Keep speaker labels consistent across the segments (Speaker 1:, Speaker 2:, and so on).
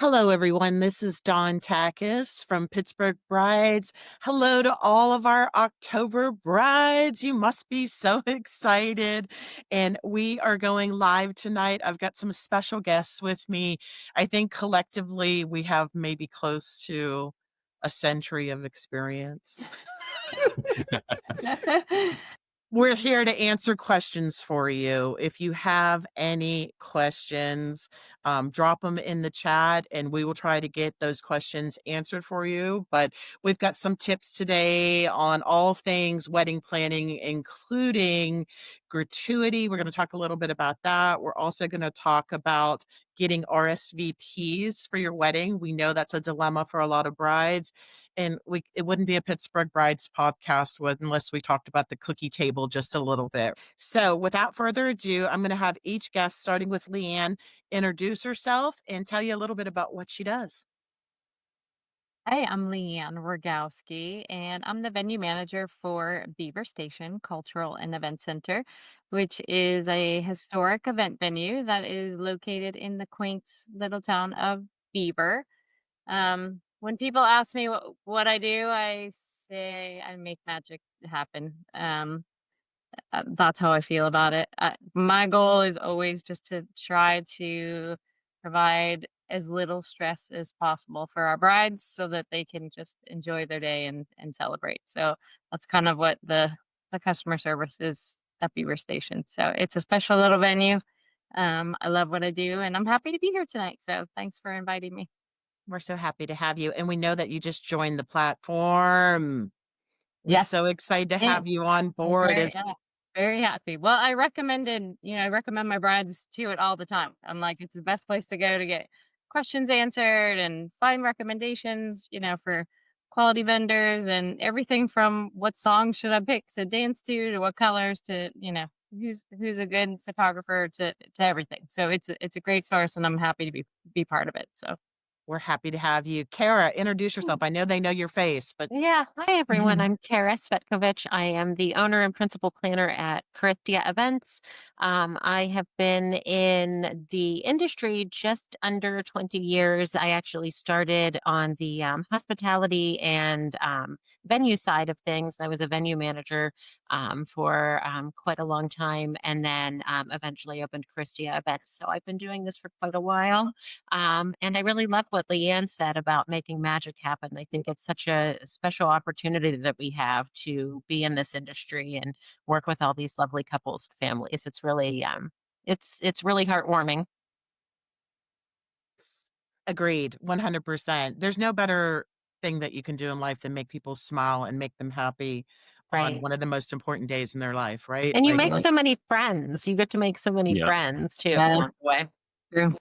Speaker 1: Hello, everyone. This is Dawn Takis from Pittsburgh Brides. Hello to all of our October brides. You must be so excited. And we are going live tonight. I've got some special guests with me. I think collectively we have maybe close to a century of experience. We're here to answer questions for you. If you have any questions, drop them in the chat and we will try to get those questions answered for you. But we've got some tips today on all things wedding planning, including gratuity. We're going to talk a little bit about that. We're also going to talk about getting RSVPs for your wedding. We know that's a dilemma for a lot of brides. And it wouldn't be a Pittsburgh Brides podcast unless we talked about the cookie table just a little bit. So without further ado, I'm going to have each guest, starting with Leanne, introduce herself and tell you a little bit about what she does.
Speaker 2: Hi, I'm Leanne Rogowski, and I'm the venue manager for Beaver Station Cultural and Event Center, which is a historic event venue that is located in the quaint little town of Beaver. When people ask me what I do, I say I make magic happen. That's how I feel about it. My goal is always just to try to provide as little stress as possible for our brides so that they can just enjoy their day and celebrate. So that's kind of what the customer service is at Beaver Station. So it's a special little venue. I love what I do and I'm happy to be here tonight. So thanks for inviting me.
Speaker 1: We're so happy to have you. And we know that you just joined the platform. We're
Speaker 2: Yes.
Speaker 1: so excited to
Speaker 2: Yeah.
Speaker 1: have you on board.
Speaker 2: Very,
Speaker 1: As
Speaker 2: yeah, very happy. Well, I recommend my brides to it all the time. I'm like, it's the best place to go to get questions answered and find recommendations, for quality vendors and everything from what song should I pick to dance to what colors to, who's a good photographer to everything. So it's a great source and I'm happy to be part of it. So
Speaker 1: we're happy to have you. Kara, introduce yourself. I know they know your face, but
Speaker 3: Yeah. Hi, everyone. I'm Kara Svetkovich. I am the owner and principal planner at Christia Events. I have been in the industry just under 20 years. I actually started on the hospitality and venue side of things. I was a venue manager for quite a long time and then eventually opened Christia Events. So I've been doing this for quite a while. And I really love what Leanne said about making magic happen. I think it's such a special opportunity that we have to be in this industry and work with all these lovely couples, families. It's really, it's really heartwarming.
Speaker 1: agreed, 100%. There's no better thing that you can do in life than make people smile and make them happy on
Speaker 3: Right.
Speaker 1: one of the most important days in their life, right?
Speaker 3: And you
Speaker 1: Like,
Speaker 3: make so many friends. You get to make so many
Speaker 4: Yeah.
Speaker 3: friends too
Speaker 2: yeah,
Speaker 3: along the way.
Speaker 2: true.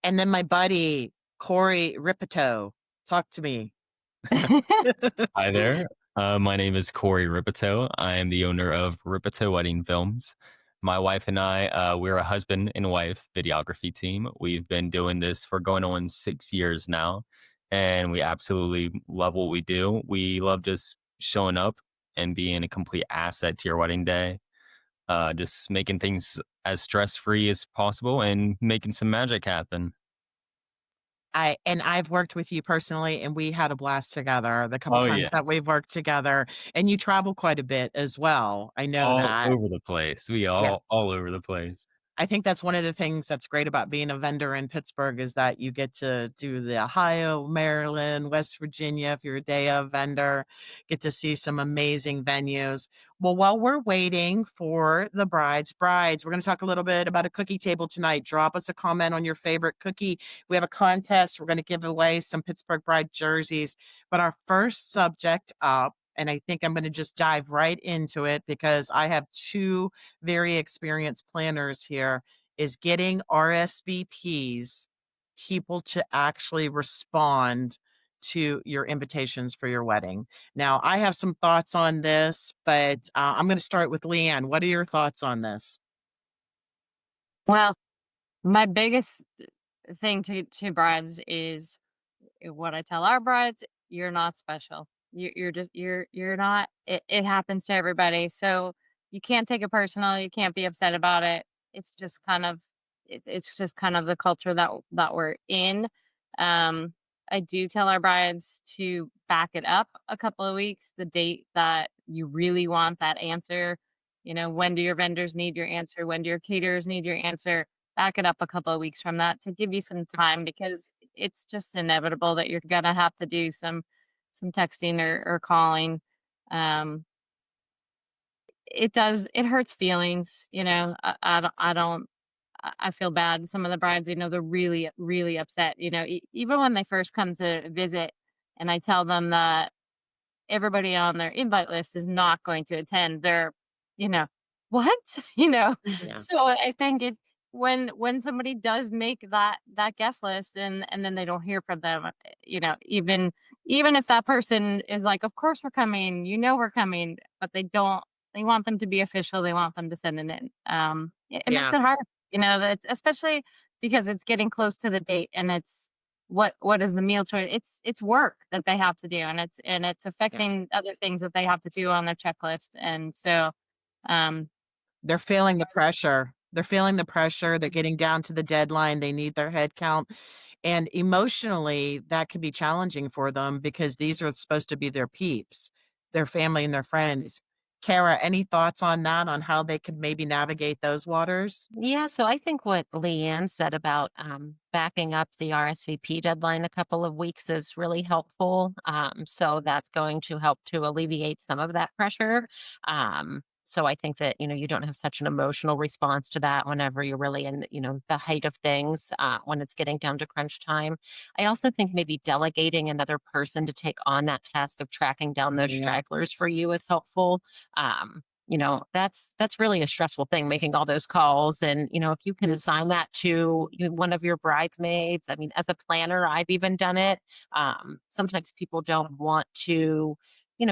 Speaker 1: and then my buddy, Corey Ripito, talk to me.
Speaker 4: Hi there. My name is Corey Ripito. I am the owner of Ripito Wedding Films. My wife and I, we're a husband and wife videography team. We've been doing this for going on 6 years now, and we absolutely love what we do. We love just showing up and being a complete asset to your wedding day, just making things as stress free as possible and making some magic happen.
Speaker 1: I've worked with you personally, and we had a blast together the couple
Speaker 4: Oh,
Speaker 1: times that
Speaker 4: yes.
Speaker 1: we've worked together, and you travel quite a bit as well. I know
Speaker 4: All
Speaker 1: that.
Speaker 4: over the place. We
Speaker 1: Yeah.
Speaker 4: all over the place.
Speaker 1: I think that's one of the things that's great about being a vendor in Pittsburgh is that you get to do the Ohio, Maryland, West Virginia if you're a day of vendor, get to see some amazing venues. Well, while we're waiting for the brides, we're going to talk a little bit about a cookie table tonight. Drop us a comment on your favorite cookie. We have a contest. We're going to give away some Pittsburgh Bride jerseys. But our first subject up, and I think I'm going to just dive right into it because I have two very experienced planners here, is getting RSVPs, people to actually respond to your invitations for your wedding. Now, I have some thoughts on this, but I'm going to start with Leanne. What are your thoughts on this?
Speaker 2: Well, my biggest thing to brides is what I tell our brides, you're not special. You're just you're not it happens to everybody. So you can't take it personal, you can't be upset about it. It's just kind of it's just kind of the culture that we're in. Um, I do tell our brides to back it up a couple of weeks, the date that you really want that answer. You know, when do your vendors need your answer? When do your caterers need your answer? Back it up a couple of weeks from that to give you some time because it's just inevitable that you're gonna have to do some texting or calling. Um, it hurts feelings, you know. I don't I feel bad. Some of the brides, you know, they're really, really upset. You know, even when they first come to visit, and I tell them that everybody on their invite list is not going to attend. They're, you know, what? You know,
Speaker 3: Yeah.
Speaker 2: so I think if when somebody does make that guest list and then they don't hear from them, you know, even if that person is like, of course we're coming, you know, we're coming, but they don't. They want them to be official. They want them to send it in. It makes
Speaker 1: Yeah.
Speaker 2: it hard, you know. That's especially because it's getting close to the date and it's what is the meal choice? It's work that they have to do, and it's
Speaker 1: Yeah.
Speaker 2: affecting other things that they have to do on their checklist, and so, um
Speaker 1: They're feeling the pressure. They're feeling the pressure. They're getting down to the deadline. They need their head count. And emotionally, that can be challenging for them because these are supposed to be their peeps, their family and their friends. Kara, any thoughts on that, on how they could maybe navigate those waters?
Speaker 3: Yeah, so I think what Leanne said about backing up the RSVP deadline a couple of weeks is really helpful. So that's going to help to alleviate some of that pressure. So I think that, you don't have such an emotional response to that whenever you're really in, the height of things, when it's getting down to crunch time. I also think maybe delegating another person to take on that task of tracking down those
Speaker 1: Yeah.
Speaker 3: stragglers for you is helpful. That's really a stressful thing, making all those calls. And, if you can assign that to one of your bridesmaids, I mean, as a planner, I've even done it. Sometimes people don't want to,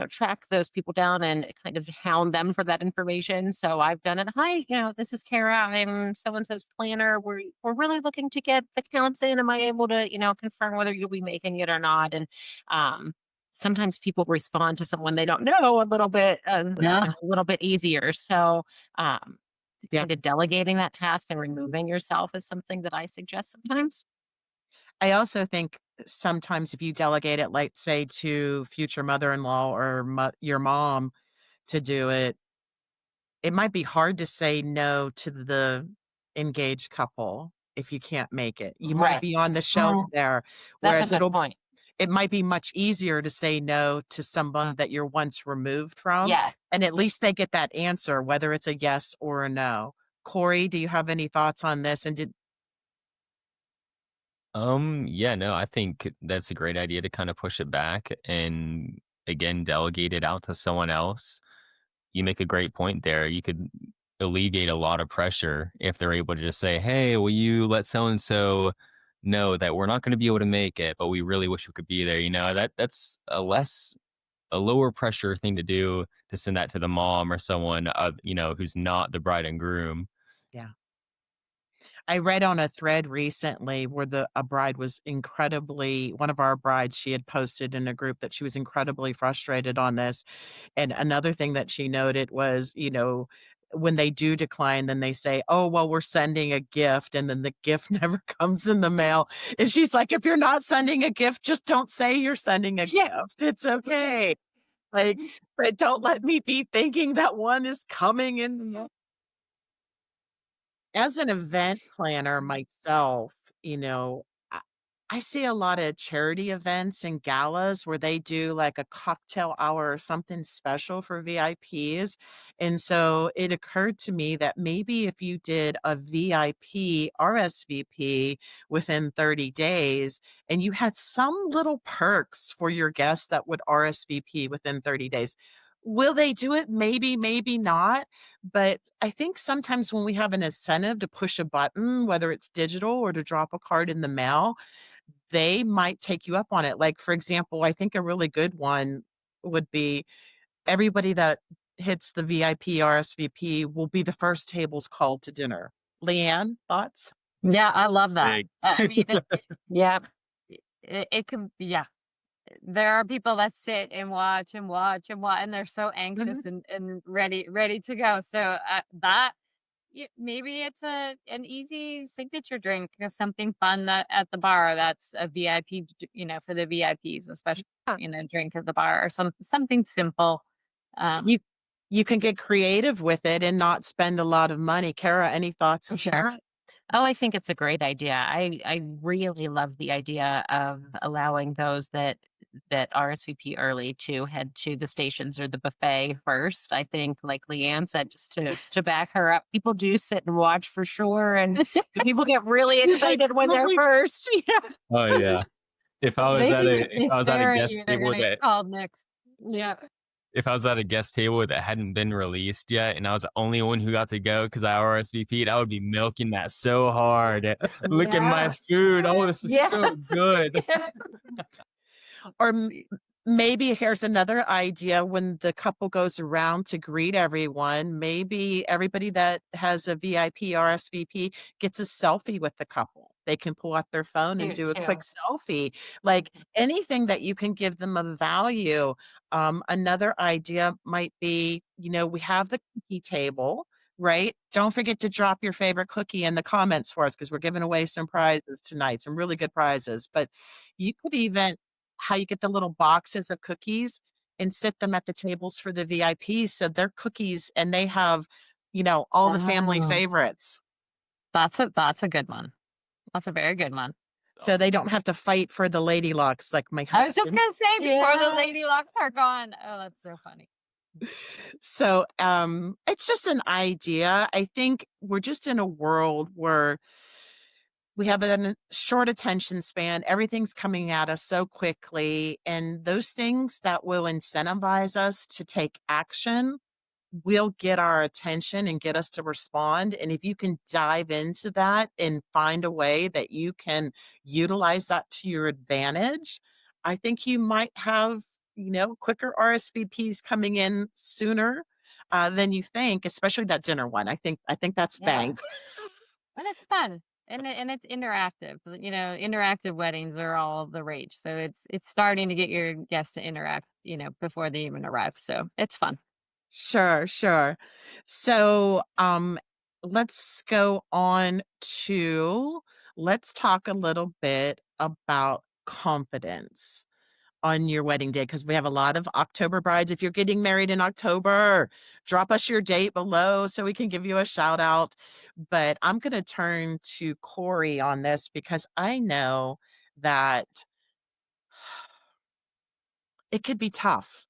Speaker 3: track those people down and kind of hound them for that information. So I've done it. Hi, this is Kara. I'm so and so's planner. We're really looking to get the counts in. Am I able to, confirm whether you'll be making it or not? And um, sometimes people respond to someone they don't know
Speaker 2: Yeah.
Speaker 3: a little bit easier. So, um,
Speaker 1: Yeah.
Speaker 3: kind of delegating that task and removing yourself is something that I suggest sometimes.
Speaker 1: I also think sometimes if you delegate it, like say to future mother-in-law or your mom to do it, it might be hard to say no to the engaged couple if you can't make it. You might
Speaker 3: Right.
Speaker 1: be on the shelf
Speaker 2: Mm,
Speaker 1: there,
Speaker 3: That's a
Speaker 1: whereas
Speaker 3: good point.
Speaker 1: it might be much easier to say no to someone that you're once removed from,
Speaker 3: Yes.
Speaker 1: and at least they get that answer, whether it's a yes or a no. Corey, do you have any thoughts on this? And did
Speaker 4: Yeah, no, I think that's a great idea to kind of push it back and again delegate it out to someone else. You make a great point there. You could alleviate a lot of pressure if they're able to just say, "Hey, will you let so and so know that we're not going to be able to make it, but we really wish we could be there." That's a lower pressure thing to do to send that to the mom or someone who's not the bride and groom.
Speaker 1: yeah. I read on a thread recently where a bride was incredibly one of our brides, she had posted in a group that she was incredibly frustrated on this. And another thing that she noted was, when they do decline, then they say, "Oh, well, we're sending a gift," and then the gift never comes in the mail. And she's like, "If you're not sending a gift, just don't say you're sending a gift. It's okay. Like, but don't let me be thinking that one is coming in the mail." As an event planner myself, I I see a lot of charity events and galas where they do like a cocktail hour or something special for VIPs. And so it occurred to me that maybe if you did a VIP RSVP within 30 days and you had some little perks for your guests that would RSVP within 30 days. Will they do it? Maybe, maybe not. But I think sometimes when we have an incentive to push a button, whether it's digital or to drop a card in the mail, they might take you up on it. Like, for example, I think a really good one would be everybody that hits the VIP RSVP will be the first tables called to dinner. Leanne, thoughts?
Speaker 2: yeah, I love that.
Speaker 4: Big.
Speaker 2: I mean,
Speaker 3: Yeah.
Speaker 2: it can yeah. There are people that sit and watch and watch and watch, and they're so
Speaker 3: Mhm.
Speaker 2: anxious and ready to go. So, that maybe it's an easy signature drink, something fun that at the bar that's a VIP, for the VIPs, especially,
Speaker 3: Huh.
Speaker 2: drink at the bar or something simple. Um,
Speaker 1: You you can get creative with it and not spend a lot of money. Kara, any thoughts
Speaker 2: for
Speaker 1: on
Speaker 2: sure.
Speaker 1: that?
Speaker 3: Oh, I think it's a great idea. I really love the idea of allowing those that RSVP early to head to the stations or the buffet first. I think, like Leanne said, just to back her up, people do sit and watch for sure, and people get really
Speaker 1: They
Speaker 3: excited when they're
Speaker 1: totally
Speaker 3: first. Yeah,
Speaker 4: Oh yeah.
Speaker 2: They think if
Speaker 4: If
Speaker 2: they
Speaker 4: I was at a
Speaker 2: stare at
Speaker 4: guest
Speaker 2: you, they're
Speaker 4: table
Speaker 2: gonna get
Speaker 4: that
Speaker 2: called next.
Speaker 3: yeah.
Speaker 4: if I was at a guest table that hadn't been released yet, and I was the only one who got to go because I RSVP'd, I would be milking that so hard. Look at my
Speaker 3: Yeah.
Speaker 4: food. Oh, this is so
Speaker 3: Yes.
Speaker 4: good.
Speaker 1: Or maybe here's another idea when the couple goes around to greet everyone, maybe everybody that has a VIP RSVP gets a selfie with the couple. They can pull out their phone and
Speaker 3: Cute
Speaker 1: do a quick
Speaker 3: too.
Speaker 1: selfie, like anything that you can give them of value. Another idea might be, we have the cookie table, right? Don't forget to drop your favorite cookie in the comments for us because we're giving away some prizes tonight, some really good prizes. But you could even how you get the little boxes of cookies and sit them at the tables for the VIPs, so they're cookies and they have, all the family
Speaker 2: Oh,
Speaker 1: favorites,
Speaker 2: that's a good one. That's a very good one.
Speaker 1: so they don't have to fight for the lady locks like my
Speaker 2: I was just
Speaker 1: husband.
Speaker 2: gonna say before the
Speaker 3: Yeah.
Speaker 2: lady locks are gone. Oh, that's so funny.
Speaker 1: So, it's just an idea. I think we're just in a world where we have a short attention span. Everything's coming at us so quickly, and those things that will incentivize us to take action will get our attention and get us to respond. And if you can dive into that and find a way that you can utilize that to your advantage, I think you might have, quicker RSVPs coming in sooner than you think, especially that dinner one. I think that's
Speaker 3: Yeah.
Speaker 1: banked.
Speaker 2: And it's fun. And it's interactive. Interactive weddings are all the rage. So it's starting to get your guests to interact, before they even arrive. So it's fun.
Speaker 1: Sure, sure. So, let's go on to let's talk a little bit about confidence on your wedding day because we have a lot of October brides. If you're getting married in October, drop us your date below so we can give you a shout out. But I'm going to turn to Corey on this because I know that it could be tough.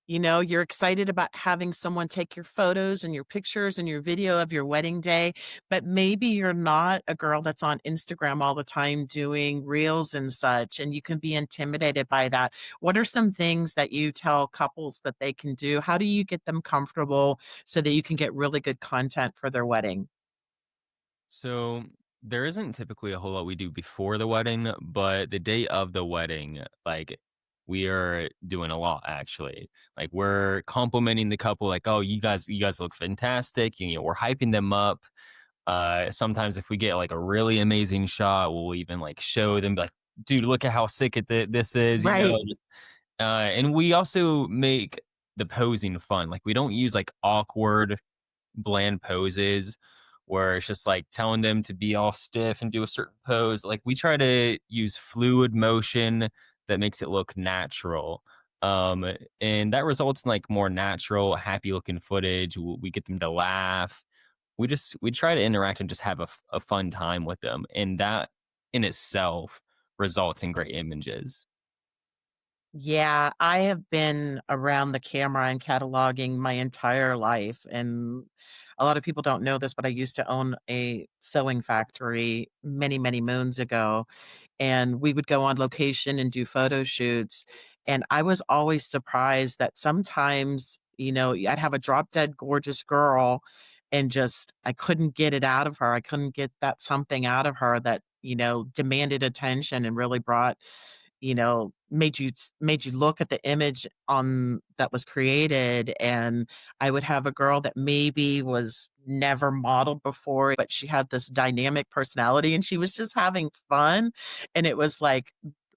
Speaker 1: You're excited about having someone take your photos and your pictures and your video of your wedding day, but maybe you're not a girl that's on Instagram all the time doing reels and such, and you can be intimidated by that. What are some things that you tell couples that they can do? How do you get them comfortable so that you can get really good content for their wedding?
Speaker 4: So there isn't typically a whole lot we do before the wedding, but the day of the wedding, like we are doing a lot actually. Like we're complimenting the couple, like, oh, you guys look fantastic. We're hyping them up. Sometimes if we get like a really amazing shot, we'll even like show them like, dude, look at how sick this is,
Speaker 1: Right.
Speaker 4: just, and we also make the posing fun. Like we don't use like awkward bland poses where it's just like telling them to be all stiff and do a certain pose. Like we try to use fluid motion that makes it look natural. Um, and that results in like more natural, happy looking footage. We get them to laugh. We try to interact and just have a fun time with them. And that in itself results in great images.
Speaker 1: Yeah, I have been around the camera and cataloging my entire life, and a lot of people don't know this, but I used to own a sewing factory many, many moons ago, and we would go on location and do photo shoots, and I was always surprised that sometimes, I'd have a drop dead gorgeous girl and just I couldn't get it out of her. I couldn't get that something out of her that, demanded attention and really brought made you look at the image on that was created, and I would have a girl that maybe was never modeled before, but she had this dynamic personality, and she was just having fun, and it was like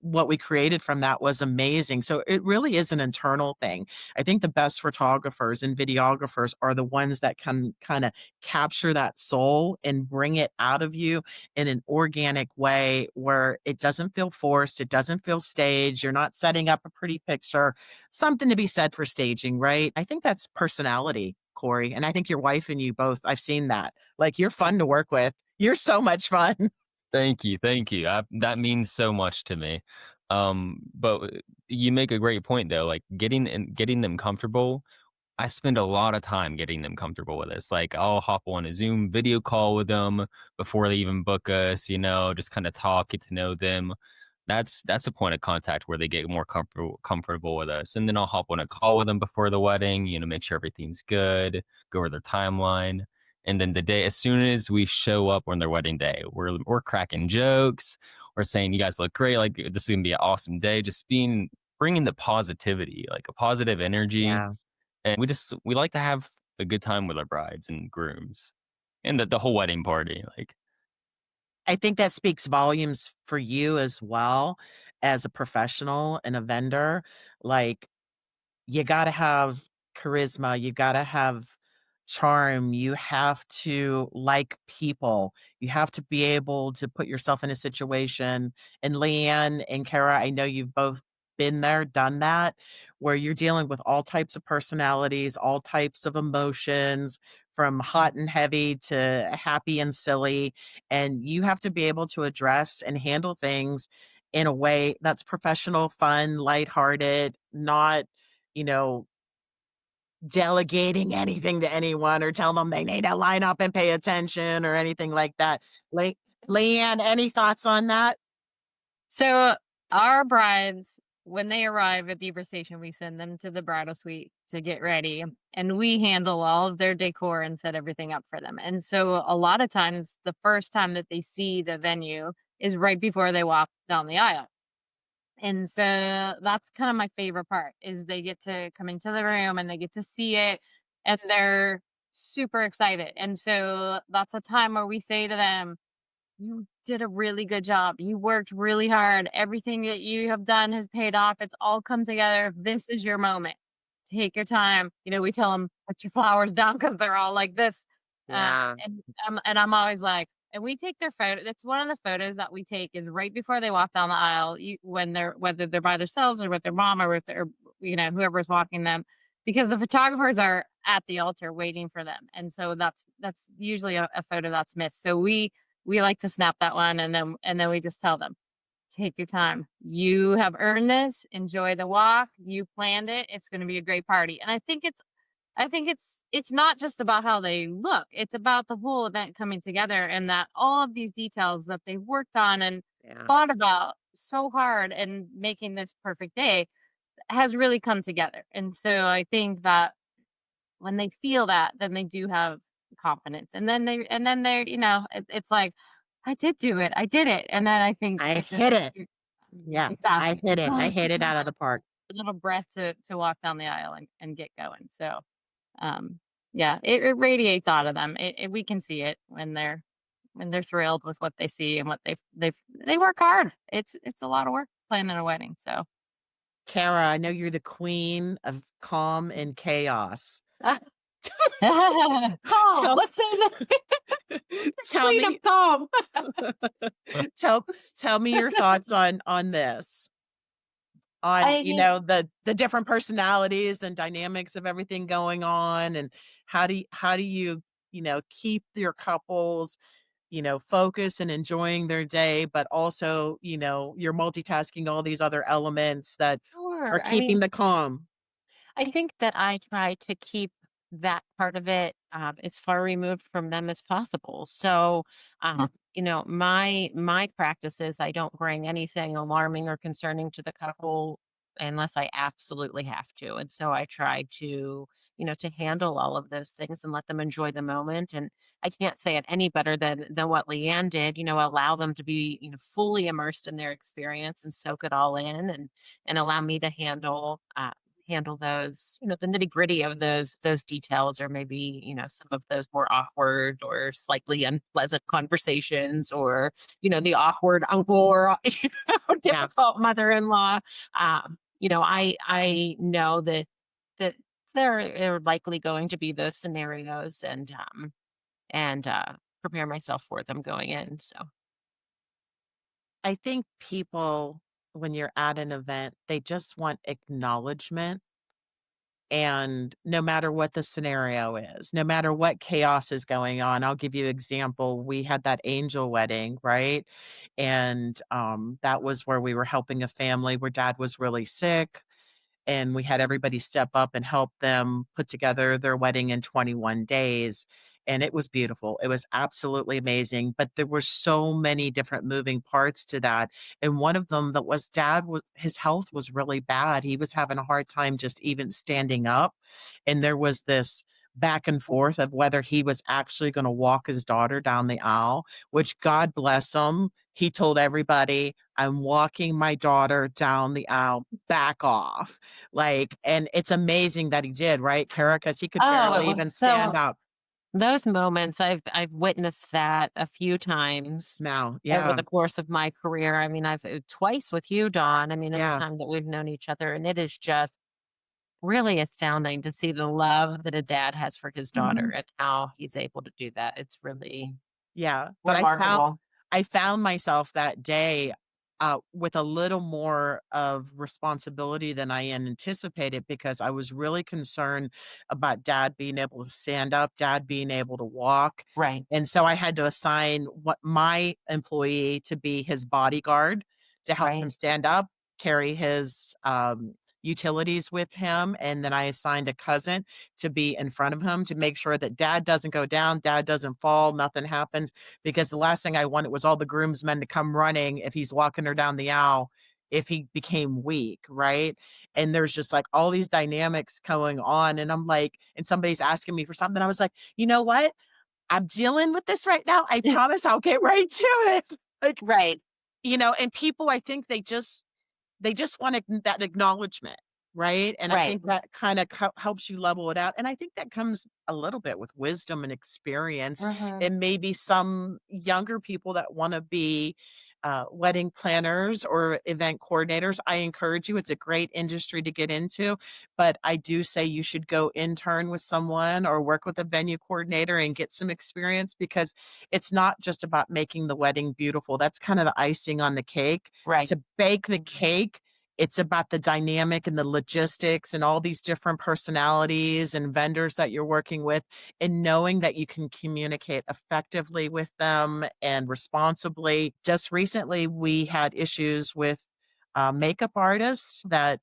Speaker 1: what we created from that was amazing. So it really is an internal thing. I think the best photographers and videographers are the ones that can kind of capture that soul and bring it out of you in an organic way where it doesn't feel forced, it doesn't feel staged. You're not setting up a pretty picture. Something to be said for staging, right? I think that's personality, Corey. And I think your wife and you both, I've seen that. Like, you're fun to work with. You're so much fun.
Speaker 4: Thank you, thank you. That means so much to me. But you make a great point though, like getting them comfortable. I spend a lot of time getting them comfortable with this. Like I'll hop on a Zoom video call with them before they even book us, just kind of talk, get to know them. That's a point of contact where they get more comfortable with us. And then I'll hop on a call with them before the wedding, make sure everything's good, go over their timeline. And then the day, as soon as we show up on their wedding day, we're cracking jokes. We're saying, "You guys look great. Like this is gonna be an awesome day." Just bringing the positivity, like a positive energy,
Speaker 1: Yeah.
Speaker 4: and we like to have a good time with our brides and grooms and the whole wedding party. Like,
Speaker 1: I think that speaks volumes for you as well as a professional and a vendor. Like, you gotta have charisma, you gotta have charm, you have to like people, you have to be able to put yourself in a situation, and Leanne and Kara, I know you've both been there, done that, where you're dealing with all types of personalities, all types of emotions, from hot and heavy to happy and silly, and you have to be able to address and handle things in a way that's professional, fun, lighthearted, not you know, delegating anything to anyone or telling them they need to line up and pay attention or anything like that. Le Leanne, any thoughts on that?
Speaker 2: So our brides, when they arrive at Beaver Station, we send them to the bridal suite to get ready, and we handle all of their decor and set everything up for them. And so a lot of times, the first time that they see the venue is right before they walk down the aisle. And so that's kind of my favorite part is they get to come into the room and they get to see it and they're super excited. And so that's a time where we say to them, you did a really good job. You worked really hard. Everything that you have done has paid off. It's all come together. This is your moment. Take your time. We tell them put your flowers down because they're all like this. Uh,
Speaker 3: Yeah.
Speaker 2: and I'm always like, and we take their photo. That's one of the photos that we take is right before they walk down the aisle. When they're whether they're by themselves or with their mom or with their whoever's walking them, because the photographers are at the altar waiting for them, and so that's usually a photo that's missed. So we like to snap that one and then we just tell them, "Take your time. You have earned this. Enjoy the walk. You planned it. It's gonna be a great party." And I think it's not just about how they look. It's about the whole event coming together and that all of these details that they've worked on and
Speaker 3: Yeah.
Speaker 2: thought about so hard and making this perfect day has really come together. And so I think that when they feel that, then they do have confidence. And then it's like, I did do it. I did it. And then I think
Speaker 1: I
Speaker 2: it just
Speaker 1: hit it. Yeah, I
Speaker 2: exactly.
Speaker 1: hit it. I hit it out of the park.
Speaker 2: A little breath to walk down the aisle and get going. So um yeah, it radiates out of them. We can see it when they're thrilled with what they see and what they work hard. It's a lot of work planning a wedding. So
Speaker 1: Kara, I know you're the queen of calm and chaos.
Speaker 3: Calm.
Speaker 1: Tell
Speaker 3: Let's say that.
Speaker 1: tell
Speaker 3: Queen of
Speaker 1: me
Speaker 3: calm.
Speaker 1: tell tell me your thoughts on this. On,
Speaker 3: I
Speaker 1: the different personalities and dynamics of everything going on, and how do you keep your couples, focused and enjoying their day, but also, you're multitasking all these other elements that are
Speaker 3: Sure. I
Speaker 1: keeping
Speaker 3: mean,
Speaker 1: the calm.
Speaker 3: I think that I try to keep that part of it as far removed from them as possible. So, my practice is I don't bring anything alarming or concerning to the couple unless I absolutely have to. And so I try to handle all of those things and let them enjoy the moment. And I can't say it any better than what Leanne did. Allow them to be fully immersed in their experience and soak it all in, and allow me to handle handle those, the nitty gritty of those details, or maybe, some of those more awkward or slightly unpleasant conversations, or, the awkward uncle, or
Speaker 1: Yeah.
Speaker 3: difficult mother-in-law. I know that there are likely going to be those scenarios, and prepare myself for them going in. So
Speaker 1: I think people, when you're at an event, they just want acknowledgement. And no matter what the scenario is, no matter what chaos is going on, I'll give you example. We had that angel wedding, right? And that was where we were helping a family where dad was really sick, and we had everybody step up and help them put together their wedding in 21 days, and it was beautiful. It was absolutely amazing, but there were so many different moving parts to that, and one of them that was dad was his health was really bad. He was having a hard time just even standing up, and there was this back and forth of whether he was actually gonna walk his daughter down the aisle, which God bless him, he told everybody, "I'm walking my daughter down the aisle, back off." Like, and it's amazing that he did, right, Kara? Because he could
Speaker 3: oh, it
Speaker 1: barely
Speaker 3: was
Speaker 1: even stand
Speaker 3: so
Speaker 1: up
Speaker 3: those moments, I've witnessed that a few times
Speaker 1: now.
Speaker 3: over
Speaker 1: Yeah,
Speaker 3: the course of my career. I mean, I've twice with you, Dawn. I mean, in the
Speaker 1: yeah,
Speaker 3: time that we've known each other, and it is just really astounding to see the love that a dad has for his daughter
Speaker 2: Mhm.
Speaker 3: and how he's able to do that. It's really
Speaker 1: yeah, but
Speaker 3: remarkable.
Speaker 1: I found myself that day, with a little more of responsibility than I anticipated because I was really concerned about dad being able to stand up, dad being able to walk,
Speaker 3: Right,
Speaker 1: and so I had to assign what my employee to be his bodyguard to help
Speaker 3: right.
Speaker 1: him stand up, carry his, utilities with him, and then I assigned a cousin to be in front of him to make sure that dad doesn't go down, dad doesn't fall, nothing happens, because the last thing I wanted was all the groomsmen to come running if he's walking her down the aisle if he became weak, right? And there's just like all these dynamics going on. And I'm like, and somebody's asking me for something. I was like, you know what? I'm dealing with this right now. I promise I'll get right to it. Like,
Speaker 3: Right,
Speaker 1: and people, I think they just want that acknowledgement, right? And I
Speaker 3: right.
Speaker 1: think that kind of helps you level it out. And I think that comes a little bit with wisdom and experience,
Speaker 3: Hmm.
Speaker 1: and maybe some younger people that want to be wedding planners or event coordinators. I encourage you. It's a great industry to get into, but I do say you should go intern with someone or work with a venue coordinator and get some experience because it's not just about making the wedding beautiful. That's kind of the icing on the cake.
Speaker 3: Right,
Speaker 1: To bake the cake, it's about the dynamic and the logistics and all these different personalities and vendors that you're working with, and knowing that you can communicate effectively with them and responsibly. Just recently, we had issues with a makeup artist that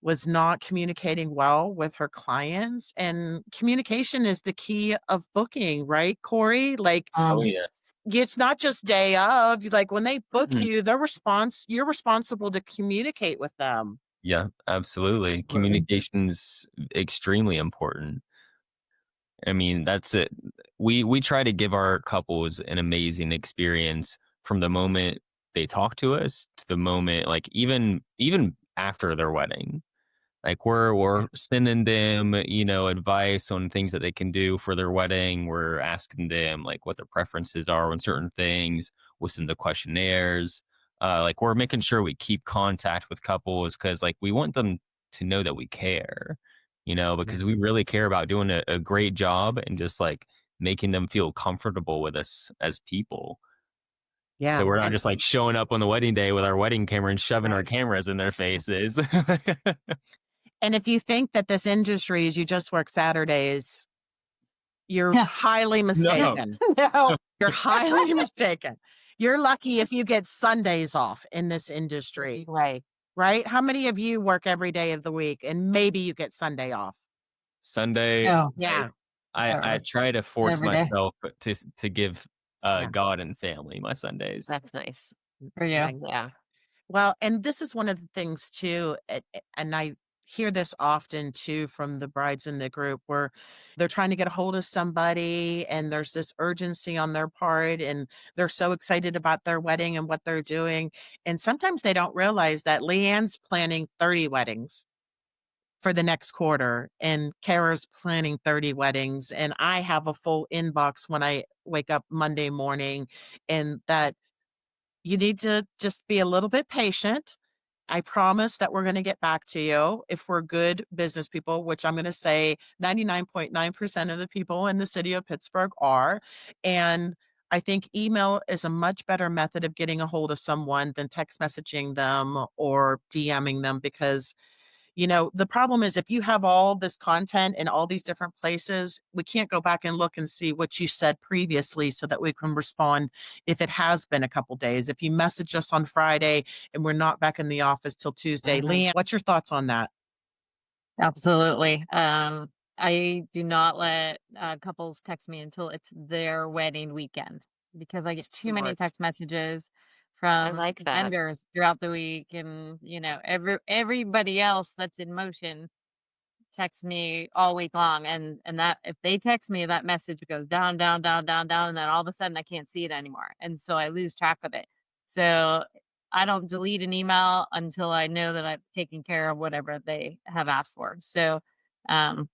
Speaker 1: was not communicating well with her clients, and communication is the key of booking, right, Corey? Like,
Speaker 4: Oh,
Speaker 3: um,
Speaker 4: yeah.
Speaker 1: it's not just day of, like, when they book
Speaker 4: Mhm.
Speaker 1: you, you're responsible to communicate with them.
Speaker 4: Yeah, absolutely.
Speaker 2: Absolutely.
Speaker 4: Communication's extremely important. I mean, that's it. We try to give our couples an amazing experience from the moment they talk to us to the moment, like, even after their wedding. Like, we're sending them, advice on things that they can do for their wedding. We're asking them, like, what their preferences are on certain things. We'll send the questionnaires. Like, we're making sure we keep contact with couples because, like, we want them to know that we care,
Speaker 1: Yeah.
Speaker 4: because we really care about doing a great job and just, like, making them feel comfortable with us as people. So
Speaker 1: Yeah,
Speaker 4: we're not
Speaker 1: and
Speaker 4: just, like, showing up on the wedding day with our wedding camera and shoving our
Speaker 3: right.
Speaker 4: cameras in their faces.
Speaker 1: if you think that this industry is you just work Saturdays, you're
Speaker 2: Yeah.
Speaker 1: highly
Speaker 4: No.
Speaker 1: mistaken.
Speaker 3: No,
Speaker 1: You're highly mistaken. You're lucky if you get Sundays off in this industry,
Speaker 3: right.
Speaker 1: right? How many of you work every day of the week and maybe you get Sunday off?
Speaker 4: Sunday,
Speaker 2: Oh,
Speaker 4: I
Speaker 1: Yeah,
Speaker 4: I
Speaker 2: never.
Speaker 4: try to force
Speaker 2: Every day
Speaker 4: myself to give,
Speaker 1: yeah.
Speaker 4: God and family my Sundays.
Speaker 3: That's nice.
Speaker 2: for you.
Speaker 1: Nice.
Speaker 3: Yeah.
Speaker 1: Well, and this is one of the things too, and I hear this often too from the brides in the group where they're trying to get a hold of somebody and there's this urgency on their part and they're so excited about their wedding and what they're doing. And sometimes they don't realize that Leanne's planning 30 weddings. for the next quarter, and Kara's planning 30 weddings, and I have a full inbox when I wake up Monday morning, and that you need to just be a little bit patient. I promise that we're gonna get back to you if we're good business people, which I'm gonna say 99.9% of the people in the city of Pittsburgh are, and I think email is a much better method of getting a hold of someone than text messaging them or DMing them because the problem is if you have all this content in all these different places, we can't go back and look and see what you said previously so that we can respond if it has been a couple days. If you message us on Friday and we're not back in the office till Tuesday.
Speaker 3: Mhm.
Speaker 1: Leanne, what's your thoughts on that?
Speaker 2: Absolutely. I do not let couples text me until it's their wedding weekend because I get too many
Speaker 3: Smart.
Speaker 2: text messages
Speaker 3: I
Speaker 2: from
Speaker 3: like that.
Speaker 2: vendors throughout the week, and everybody else that's in motion text me all week long, and that if they text me, that message goes down, down, down, down, down, and then all of a sudden I can't see it anymore, and so I lose track of it. So I don't delete an email until I know that I've taken care of whatever they have asked for. So um,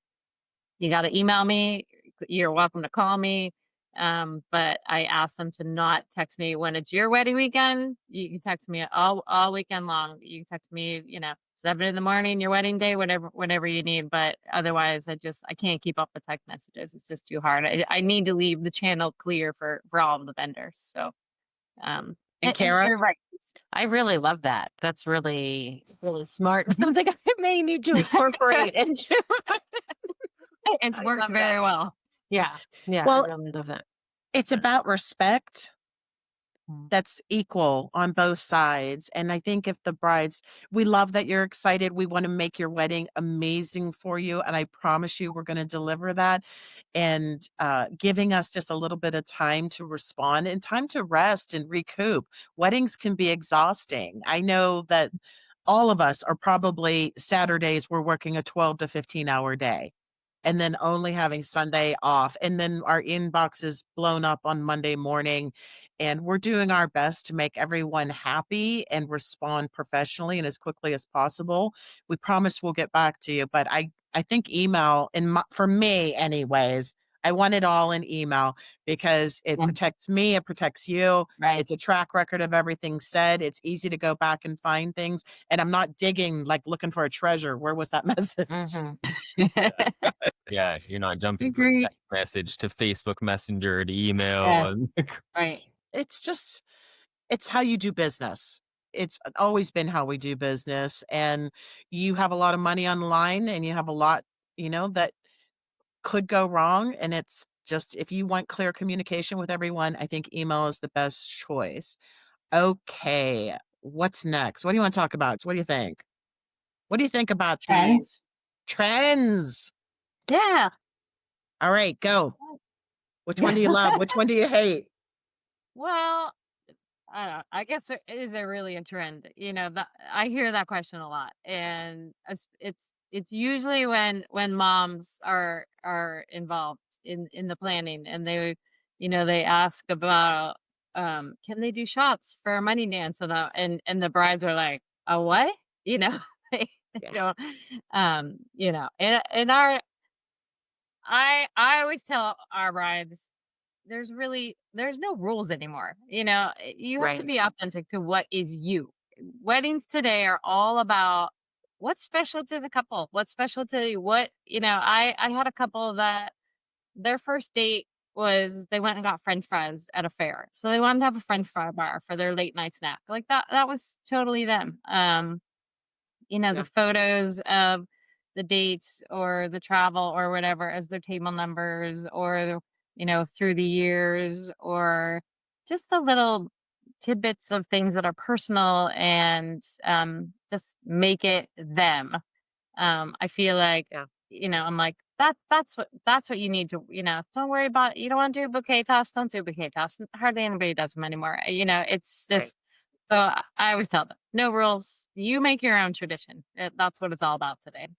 Speaker 2: you got to email me. You're welcome to call me. But I ask them to not text me when it's your wedding weekend. You can text me all weekend long. You can text me, 7 in the morning, your wedding day, whatever you need. But otherwise, I can't keep up with text messages. It's just too hard. I need to leave the channel clear for all of the vendors. So
Speaker 1: And Kara?
Speaker 2: you're right.
Speaker 3: I really love that. That's really, really smart. Something I may need to incorporate into.
Speaker 2: It's
Speaker 3: I
Speaker 2: worked
Speaker 3: love that.
Speaker 2: very well.
Speaker 3: Yeah. Yeah. I
Speaker 1: Well,
Speaker 3: really love that.
Speaker 1: it's about respect
Speaker 3: Mm.
Speaker 1: that's equal on both sides. And I think if the brides, we love that you're excited. We want to make your wedding amazing for you. And I promise you, we're going to deliver that. And giving us just a little bit of time to respond and time to rest and recoup. Weddings can be exhausting. I know that all of us are probably Saturdays, we're working a 12 to 15-hour day and then only having Sunday off. And then our inbox is blown up on Monday morning. And we're doing our best to make everyone happy and respond professionally and as quickly as possible. We promise we'll get back to you. But I think email, for me, anyways, I want it all in email because it
Speaker 2: Yeah,
Speaker 1: protects me, it protects you.
Speaker 2: right.
Speaker 1: It's a track record of everything said. It's easy to go back and find things. And I'm not digging, like looking for a treasure. Where was that message?
Speaker 3: Mhm.
Speaker 4: Yeah, you're not jumping from
Speaker 2: Agree.
Speaker 4: text message to Facebook Messenger to email
Speaker 2: Yes,
Speaker 4: and
Speaker 2: right.
Speaker 1: It's just it's how you do business. It's always been how we do business, and you have a lot of money on the line, and you have a lot, that could go wrong, and it's just if you want clear communication with everyone, I think email is the best choice. Okay, what's next? What do you wanna talk about? So what do you think? What do you think about these
Speaker 2: Trends.
Speaker 1: trends?
Speaker 2: Yeah.
Speaker 1: Alright, go. Which one do you
Speaker 2: Yeah.
Speaker 1: love? Which one do you hate?
Speaker 2: Well, I don't know. I guess is there really a trend? That I hear that question a lot, and it's usually when moms are involved in the planning, and they ask about can they do shots for a money dance, and the brides are like, a what? You know, they
Speaker 1: Yeah,
Speaker 2: don't, and our I always tell our brides there's no rules anymore. You have to
Speaker 3: Right.
Speaker 2: be authentic to what is you. Weddings today are all about what's special to the couple, what's special to you. I had a couple that their first date was they went and got french fries at a fair. So they wanted to have a french fry bar for their late night snack. Like that was totally them. The
Speaker 1: yeah.
Speaker 2: photos of the dates or the travel or whatever as their table numbers or, through the years or just the little tidbits of things that are personal and just make it them. I feel like,
Speaker 1: Yeah.
Speaker 2: I'm like, that's what you need to, don't worry about, you don't want to do bouquet toss, don't do bouquet toss. Hardly anybody does them anymore. It's
Speaker 1: Right.
Speaker 2: just so I always tell them, "No rules. You make your own tradition." That's what it's all about today.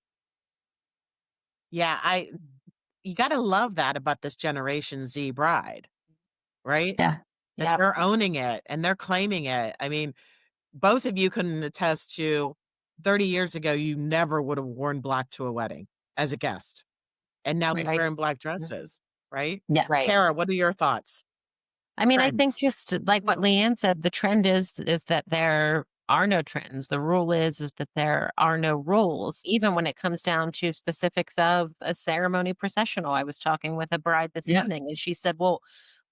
Speaker 1: Yeah, you gotta love that about this Generation Z bride, right?
Speaker 2: Yeah.
Speaker 1: That
Speaker 3: Yep.
Speaker 1: they're owning it and they're claiming it. I mean, both of you can attest to 30 years ago, you never would have worn black to a wedding as a guest, and now they're
Speaker 3: Right.
Speaker 1: wearing black
Speaker 3: Mm.
Speaker 1: dresses, right?
Speaker 2: Yeah.
Speaker 3: Right.
Speaker 1: Kara, what are your thoughts?
Speaker 3: I mean, I think
Speaker 1: Trends.
Speaker 3: just like what Leanne said, the trend is that there are no trends. The rule is that there are no rules, even when it comes down to specifics of a ceremony processional. I was talking with a bride this
Speaker 2: Yeah.
Speaker 3: evening, and she said, "Well,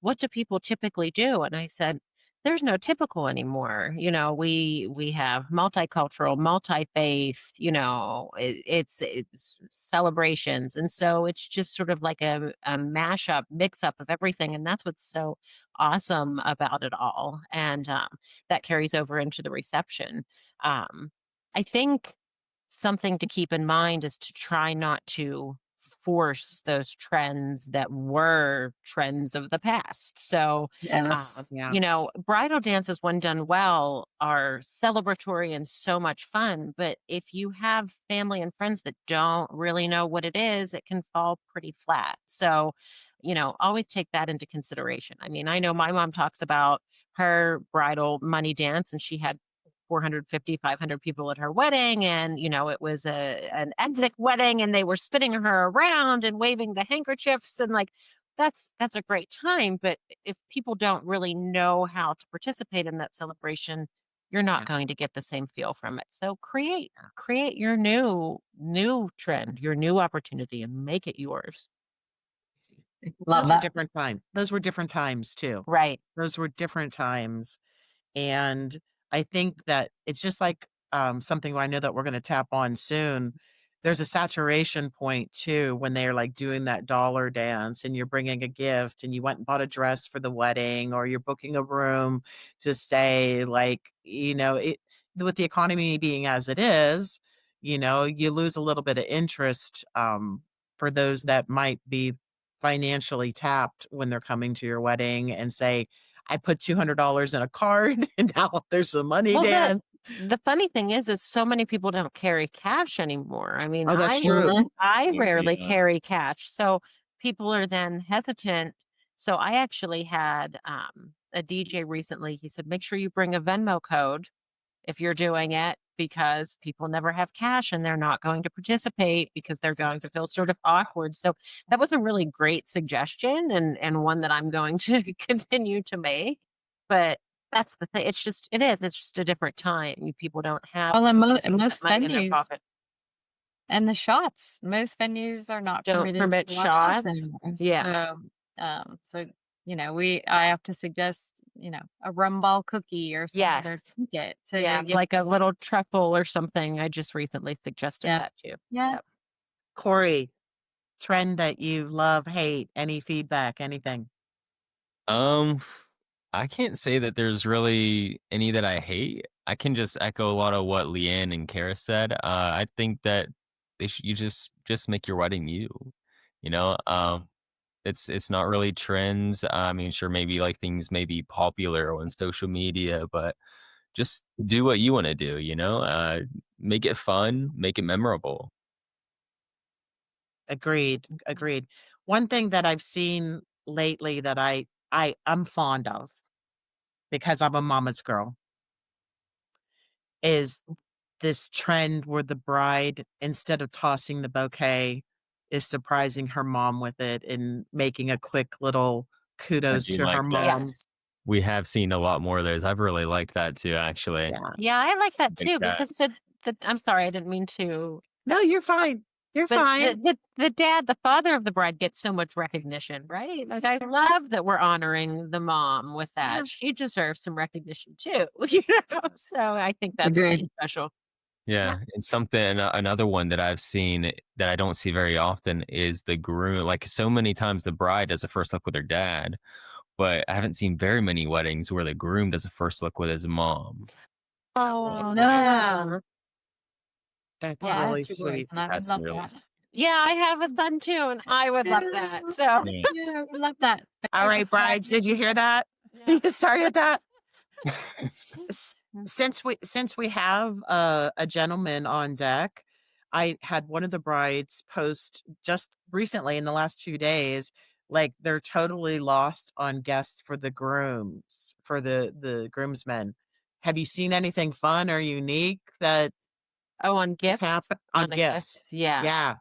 Speaker 3: what do people typically do?" And I said, "There's no typical anymore. We have multicultural, multi-faith. It's celebrations, and so it's just sort of like a mashup, mix up of everything, and that's what's so awesome about it all. And that carries over into the reception. Um, I think something to keep in mind is to try not to force those trends that were trends of the past. So,
Speaker 2: Yes.
Speaker 1: Yeah,
Speaker 3: bridal dances, when done well, are celebratory and so much fun. But if you have family and friends that don't really know what it is, it can fall pretty flat. So, always take that into consideration. I mean, I know my mom talks about her bridal money dance, and she had 450, 500 people at her wedding. And, it was an ethnic wedding, and they were spinning her around and waving the handkerchiefs. And like, that's a great time. But if people don't really know how to participate in that celebration, you're not
Speaker 1: yeah.
Speaker 3: going to get the same feel from it. So create your new trend, your new opportunity, and make it yours.
Speaker 2: Love
Speaker 1: Those were
Speaker 2: that.
Speaker 1: different those were different times too.
Speaker 3: Right.
Speaker 1: Those were different times. And I think that it's just like, something I know that we're gonna tap on soon. There's a saturation point too when they're, like, doing that dollar dance and you're bringing a gift and you went and bought a dress for the wedding or you're booking a room to stay, like, with the economy being as it is, you lose a little bit of interest, for those that might be financially tapped when they're coming to your wedding and say, I put $200 in a card and now there's some money,
Speaker 3: Well, the
Speaker 1: Dan.
Speaker 3: the funny thing is so many people don't carry cash anymore. I mean,
Speaker 1: Oh, that's
Speaker 3: I
Speaker 1: true.
Speaker 2: Mhm.
Speaker 3: I rarely
Speaker 4: Yeah.
Speaker 3: carry cash, so people are then hesitant. So I actually had a DJ recently. He said, "Make sure you bring a Venmo code if you're doing it, because people never have cash and they're not going to participate because they're going to feel sort of awkward." So that was a really great suggestion, and one that I'm going to continue to make. But that's the thing. It's just a different time. People don't have
Speaker 2: Well, and
Speaker 3: that
Speaker 2: most
Speaker 3: money in their
Speaker 2: venues
Speaker 3: pocket.
Speaker 2: and the shots, most venues are not
Speaker 3: Don't
Speaker 2: permitted
Speaker 3: permit
Speaker 2: to allow shots
Speaker 3: shots.
Speaker 2: anymore.
Speaker 3: Yeah.
Speaker 2: So I have to suggest, a rum ball cookie or some
Speaker 3: Yes.
Speaker 2: other ticket to
Speaker 3: Yeah.
Speaker 2: give.
Speaker 3: Like a little truffle or something. I just recently suggested
Speaker 2: Yeah,
Speaker 3: that too.
Speaker 2: yeah.
Speaker 3: Yep.
Speaker 1: Corey, trend that you love, hate, any feedback, anything?
Speaker 4: Um, I can't say that there's really any that I hate. I can just echo a lot of what Leanne and Kara said. I think that you just make your wedding you. You know, it's not really trends. I mean, sure, maybe like things may be popular on social media, but just do what you want to do. Make it fun, make it memorable.
Speaker 1: Agreed, agreed. One thing that I've seen lately that I'm fond of because I'm a mama's girl is this trend where the bride, instead of tossing the bouquet, is surprising her mom with it and making a quick little
Speaker 4: I
Speaker 1: kudos
Speaker 4: do
Speaker 1: to her
Speaker 4: like that.
Speaker 1: mom.
Speaker 3: Yes.
Speaker 4: We have seen a lot more of those. I've really liked that too, actually.
Speaker 1: Yeah.
Speaker 3: Yeah, I like that
Speaker 4: Good
Speaker 3: too, because
Speaker 4: catch.
Speaker 3: the I'm sorry, I didn't mean to.
Speaker 1: No, you're fine. You're
Speaker 3: But
Speaker 1: fine.
Speaker 3: the father of the bride gets so much recognition, right? Like, I love that we're honoring the mom with
Speaker 1: Yeah.
Speaker 3: that. She deserves some recognition too, So I think that's pretty
Speaker 2: Agreed.
Speaker 3: special.
Speaker 1: Yeah.
Speaker 4: Yeah, and another one that I've seen that I don't see very often is the groom. Like so many times, the bride does a first look with her dad, but I haven't seen very many weddings where the groom does a first look with his mom.
Speaker 3: Oh,
Speaker 2: No.
Speaker 3: yeah.
Speaker 1: That's
Speaker 2: Well, I have
Speaker 3: Yeah.
Speaker 1: really
Speaker 2: 2 boys,
Speaker 1: sweet.
Speaker 2: and I would
Speaker 4: That's
Speaker 2: love
Speaker 4: really
Speaker 2: that.
Speaker 3: Yeah, I have a son too, and I would love that. So
Speaker 2: Yeah,
Speaker 4: yeah.
Speaker 2: yeah, I would love that. But
Speaker 1: All
Speaker 2: there's a
Speaker 1: right,
Speaker 2: small
Speaker 1: brides, did you hear that?
Speaker 3: yeah.
Speaker 1: Sorry about that. S since we have a gentleman on deck, I had one of the brides post just recently in the last 2 days, like, they're totally lost on guests for the grooms, for the groomsmen. Have you seen anything fun or unique that
Speaker 3: Oh, on
Speaker 1: This
Speaker 3: gifts?
Speaker 1: happen on
Speaker 3: On a gift?
Speaker 1: gifts.
Speaker 3: Yeah.
Speaker 1: Yeah.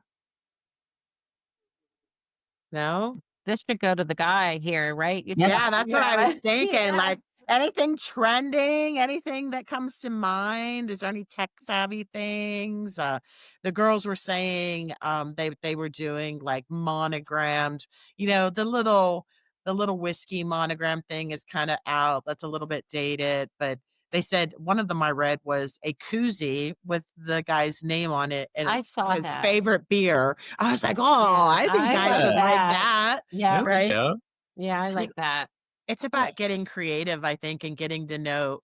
Speaker 1: No?
Speaker 3: This should go to the guy here, right? You think?
Speaker 2: Yeah.
Speaker 1: Yeah, that's what I was
Speaker 3: Yeah.
Speaker 1: thinking,
Speaker 3: Yeah.
Speaker 1: like, anything trending, anything that comes to mind? Is there any tech savvy things? The girls were saying, they were doing, like, monogrammed, the little whiskey monogram thing is kinda out, that's a little bit dated, but they said one of them I read was a koozie with the guy's name on it and
Speaker 3: I saw
Speaker 1: his
Speaker 3: that.
Speaker 1: favorite beer. I was like, "Oh,
Speaker 3: Yeah,
Speaker 1: I think
Speaker 3: I
Speaker 1: guys
Speaker 3: like
Speaker 1: would
Speaker 4: Yeah,
Speaker 1: like
Speaker 3: that.
Speaker 1: that."
Speaker 3: Yeah.
Speaker 4: there we
Speaker 1: Right?
Speaker 4: go.
Speaker 3: Yeah, I like that.
Speaker 1: It's
Speaker 4: Yeah.
Speaker 1: about getting creative, I think, and getting to know,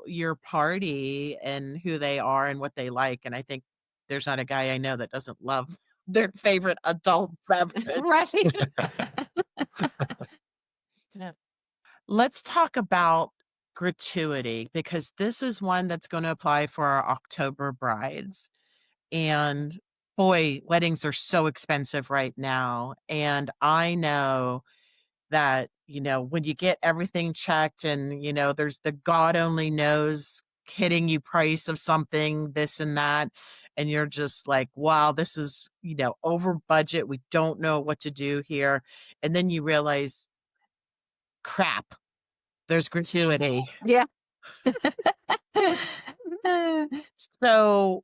Speaker 1: your party and who they are and what they like, and I think there's not a guy I know that doesn't love their favorite adult beverage.
Speaker 3: Right. Yeah.
Speaker 1: Let's talk about gratuity because this is one that's gonna apply for our October brides, and boy, weddings are so expensive right now, and I know that, when you get everything checked and, there's the God only knows hitting you price of something, this and that, and you're just like, wow, this is, over budget. We don't know what to do here. And then you realize, crap, there's gratuity.
Speaker 3: Yeah.
Speaker 1: So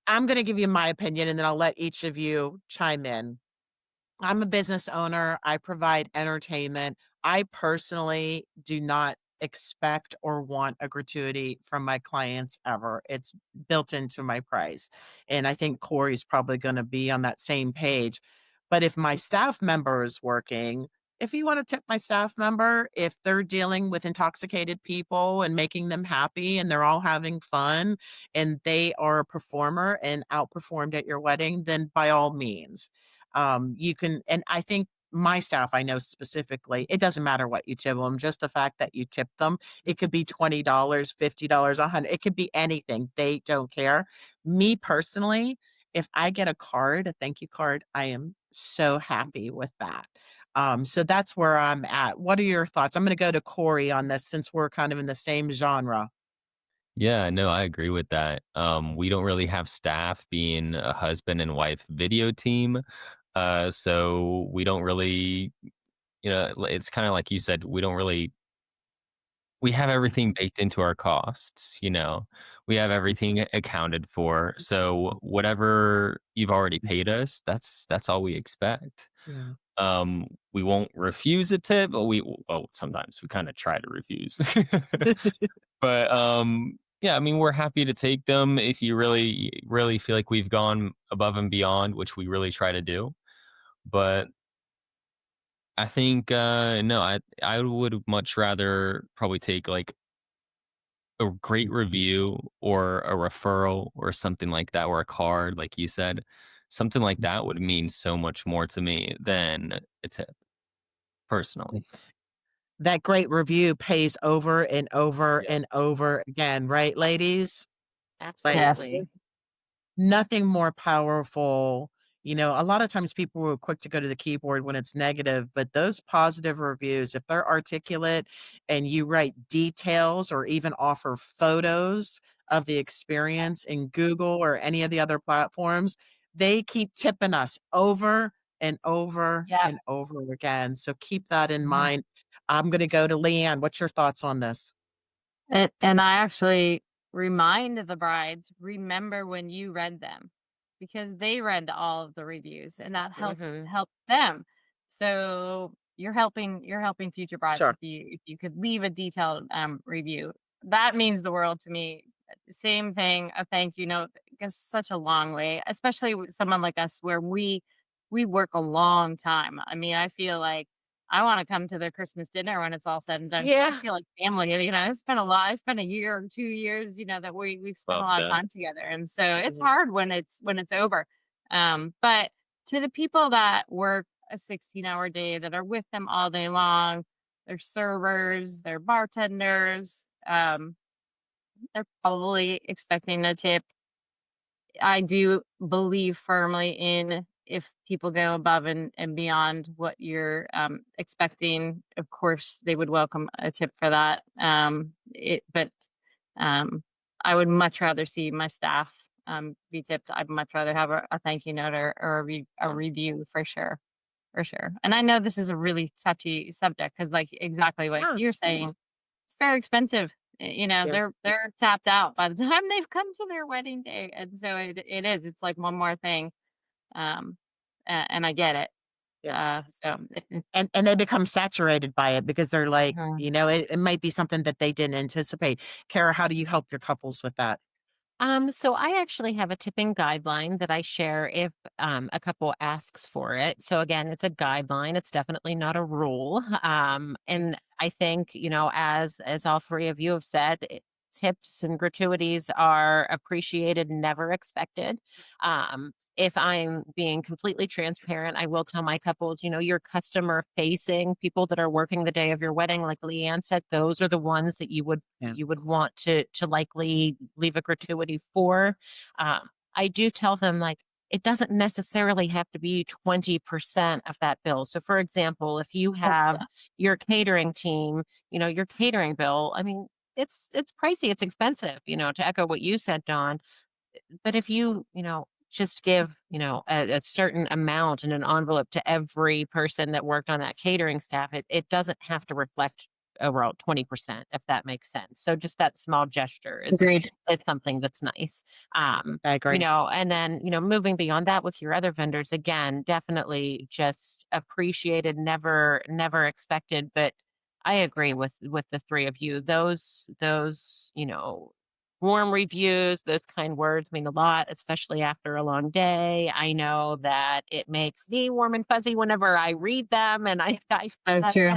Speaker 1: I'm going to give you my opinion and then I'll let each of you chime in. I'm a business owner. I provide entertainment. I personally do not expect or want a gratuity from my clients ever. It's built into my price. And I think Corey's probably going to be on that same page. But if my staff member is working, if you want to tip my staff member, if they're dealing with intoxicated people and making them happy and they're all having fun and they are a performer and outperformed at your wedding, then by all means you can, and I think my staff, I know specifically, it doesn't matter what you tip them, just the fact that you tip them. It could be $20, $50, 100. It could be anything. They don't care. Me personally, if I get a card, a thank you card, I am so happy with that. So that's where I'm at. What are your thoughts? I'm going to go to Corey on this since we're kind of in the same genre.
Speaker 4: Yeah, no, I agree with that. We don't really have staff being a husband and wife video team. So we don't really, it's kind of like you said, we have everything baked into our costs. We have everything accounted for. So whatever you've already paid us, that's all we expect.
Speaker 1: Yeah.
Speaker 4: We won't refuse a tip, but sometimes we kind of try to refuse. But yeah, I mean, we're happy to take them if you really really feel like we've gone above and beyond, which we really try to do. But I think no, I would much rather probably take like a great review or a referral or something like that, or a card, like you said. Something like that would mean so much more to me than a tip, personally.
Speaker 1: That great review pays over and over
Speaker 4: Yeah.
Speaker 1: and over again, right, ladies? Like,
Speaker 2: Yes.
Speaker 3: Absolutely.
Speaker 1: nothing more powerful. A lot of times people were quick to go to the keyboard when it's negative, but those positive reviews, if they're articulate and you write details or even offer photos of the experience in Google or any of the other platforms, they keep tipping us over and over
Speaker 2: Yeah.
Speaker 1: and over again. So keep that in
Speaker 2: Yeah.
Speaker 1: mind. I'm going to go to Leanne. What's your thoughts on this?
Speaker 2: And I actually remind the brides, remember when you read them because they read all of the reviews and that
Speaker 1: Mhm.
Speaker 2: helped them. So you're helping future brides
Speaker 1: Sure.
Speaker 2: if you could leave a detailed review. That means the world to me. Same thing, a thank you note goes such a long way, especially with someone like us where we work a long time. I mean, I feel like I wanna come to their Christmas dinner when it's all said and done 'cause I
Speaker 3: Yeah.
Speaker 2: feel like family, I spent a year or 2 years, that we've spent a
Speaker 4: Love
Speaker 2: lot of
Speaker 4: that.
Speaker 2: time together, and so it's
Speaker 1: Mhm.
Speaker 2: hard when it's over. But to the people that work a 16-hour day, that are with them all day long, they're servers, they're bartenders, they're probably expecting a tip. I do believe firmly in if people go above and beyond what you're expecting, of course, they would welcome a tip for that. But um, I would much rather see my staff be tipped. I'd much rather have a thank you note or a
Speaker 1: Yeah.
Speaker 2: review for sure. For sure. And I know this is a really touchy subject because, like, exactly what
Speaker 1: Yeah.
Speaker 2: you're saying, it's very expensive.
Speaker 1: Yeah.
Speaker 2: They're tapped out by the time they've come to their wedding day, and so it is. It's like one more thing, um, and I get it.
Speaker 1: Yeah.
Speaker 2: So it's
Speaker 1: And they become saturated by it because they're like,
Speaker 2: mhm.
Speaker 1: it might be something that they didn't anticipate. Kara, how do you help your couples with that?
Speaker 3: So I actually have a tipping guideline that I share if a couple asks for it. So again, it's a guideline. It's definitely not a rule. And I think, as all three of you have said, tips and gratuities are appreciated, never expected. If I'm being completely transparent, I will tell my couples, your customer facing people that are working the day of your wedding, like Leanne said, those are the ones that
Speaker 1: Yeah.
Speaker 3: you would want to likely leave a gratuity for. I do tell them like it doesn't necessarily have to be 20% of that bill. So for example, if you
Speaker 2: Oh,
Speaker 3: have
Speaker 2: yeah.
Speaker 3: your catering team, your catering bill, I mean, it's pricey, it's expensive, to echo what you said, Dawn. But if you just give, a certain amount in an envelope to every person that worked on that catering staff, it doesn't have to reflect overall 20%, if that makes sense. So just that small gesture
Speaker 2: Agreed.
Speaker 3: is something that's nice.
Speaker 1: I agree.
Speaker 3: And then, moving beyond that with your other vendors, again, definitely just appreciated, never expected. But I agree with the three of you. Those, warm reviews, those kind words mean a lot, especially after a long day. I know that it makes me warm and fuzzy whenever I read them and I see
Speaker 2: So
Speaker 3: that
Speaker 2: true.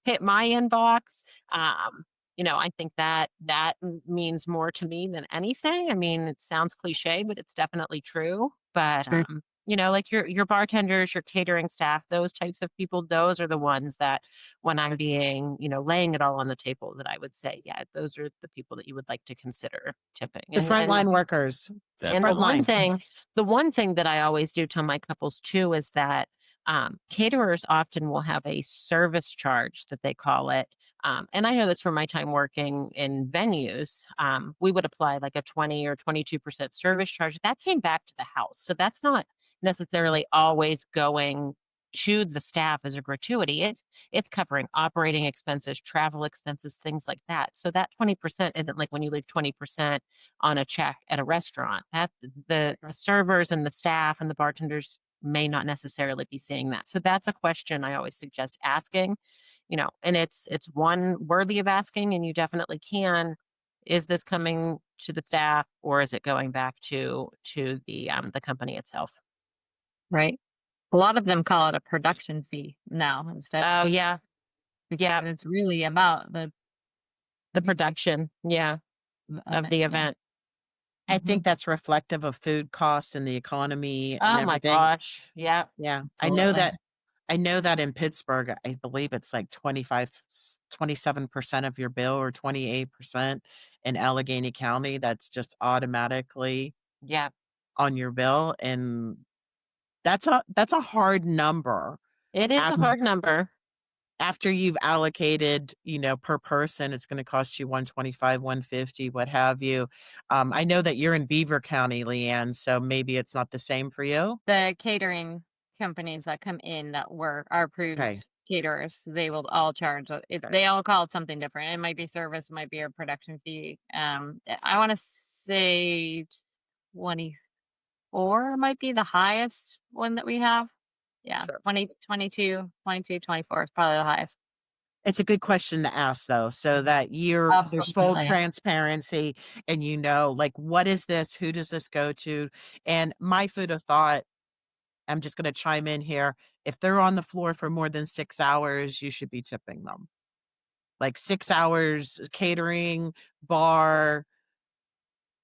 Speaker 3: hit my inbox. I think that means more to me than anything. I mean, it sounds cliche, but it's definitely true. But
Speaker 2: Sure.
Speaker 3: like your bartenders, your catering staff, those types of people, those are the ones that when I'm being, laying it all on the table that I would say, yeah, those are the people that you would like to consider tipping.
Speaker 1: The
Speaker 3: And
Speaker 1: frontline workers.
Speaker 3: and the
Speaker 4: Definitely.
Speaker 3: one
Speaker 1: Frontline.
Speaker 3: thing the one thing that I always do tell my couples too is that caterers often will have a service charge that they call it. And I know this from my time working in venues. We would apply like a 20 or 22% service charge. That came back to the house. So that's not necessarily always going to the staff as a gratuity. It's covering operating expenses, travel expenses, things like that. So that 20% isn't like when you leave 20% on a check at a restaurant. That the servers and the staff and the bartenders may not necessarily be seeing that. So that's a question I always suggest asking, and it's one worthy of asking, and you definitely can. Is this coming to the staff or is it going back to the company itself?
Speaker 2: Right. A lot of them call it a production fee now instead,
Speaker 3: Oh yeah, yeah,
Speaker 2: and it's really about
Speaker 3: the
Speaker 2: the
Speaker 3: production, yeah, of
Speaker 2: event.
Speaker 3: the
Speaker 2: Yeah.
Speaker 3: event.
Speaker 1: I
Speaker 2: Hmm.
Speaker 1: think that's reflective of food costs and the economy and
Speaker 3: Oh my
Speaker 1: everything.
Speaker 3: gosh, yeah,
Speaker 1: Yeah.
Speaker 2: Absolutely.
Speaker 1: I know that in Pittsburgh, I believe it's like 27% of your bill or 28% in Allegheny County. That's just automatically
Speaker 3: yeah.
Speaker 1: on your bill. And that's a hard number
Speaker 3: It is a
Speaker 1: after
Speaker 2: Mhm.
Speaker 3: hard number.
Speaker 1: after you've allocated, per person, it's going to cost you 125, 150, what have you. I know that you're in Beaver County, Leanne, so maybe it's not the same for you.
Speaker 2: The catering companies that come in that are
Speaker 1: Okay.
Speaker 2: approved caterers, they will all charge.
Speaker 1: Okay.
Speaker 2: They all call it something different. It might be service, it might be a production fee. I want to say 24 might be the highest one that we have. Yeah,
Speaker 1: Sure.
Speaker 2: 20, 22, 22, 24 is probably the highest.
Speaker 1: It's a good question to ask though, so that there's full
Speaker 2: Absolutely.
Speaker 1: transparency and like, what is this? Who does this go to? And my food of thought, I'm just gonna chime in here. If they're on the floor for more than 6 hours, you should be tipping them. Like 6 hours catering, bar,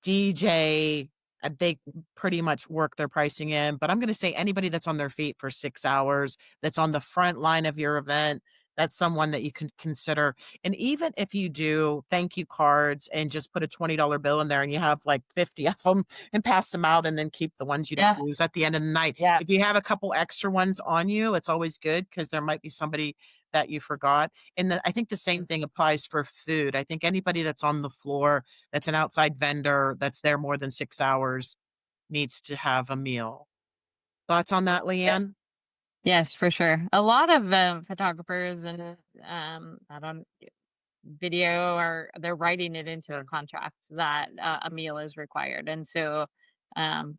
Speaker 1: DJ, they pretty much work their pricing in, but I'm gonna say anybody that's on their feet for 6 hours, that's on the front line of your event, that's someone that you can consider. And even if you do thank you cards and just put a $20 bill in there and you have like 50 of them and pass them out and then keep the ones you don't
Speaker 2: Yeah.
Speaker 1: use at the end of the night.
Speaker 3: Yeah.
Speaker 1: If you have a couple extra ones on you, it's always good because there might be somebody that you forgot. And I think the same thing applies for food. I think anybody that's on the floor, that's an outside vendor, that's there more than 6 hours, needs to have a meal. Thoughts on that, Leanne?
Speaker 2: Yes, for sure. A lot of photographers and I don't video or they're writing it into a
Speaker 1: Yeah.
Speaker 2: contract that a meal is required, and so um,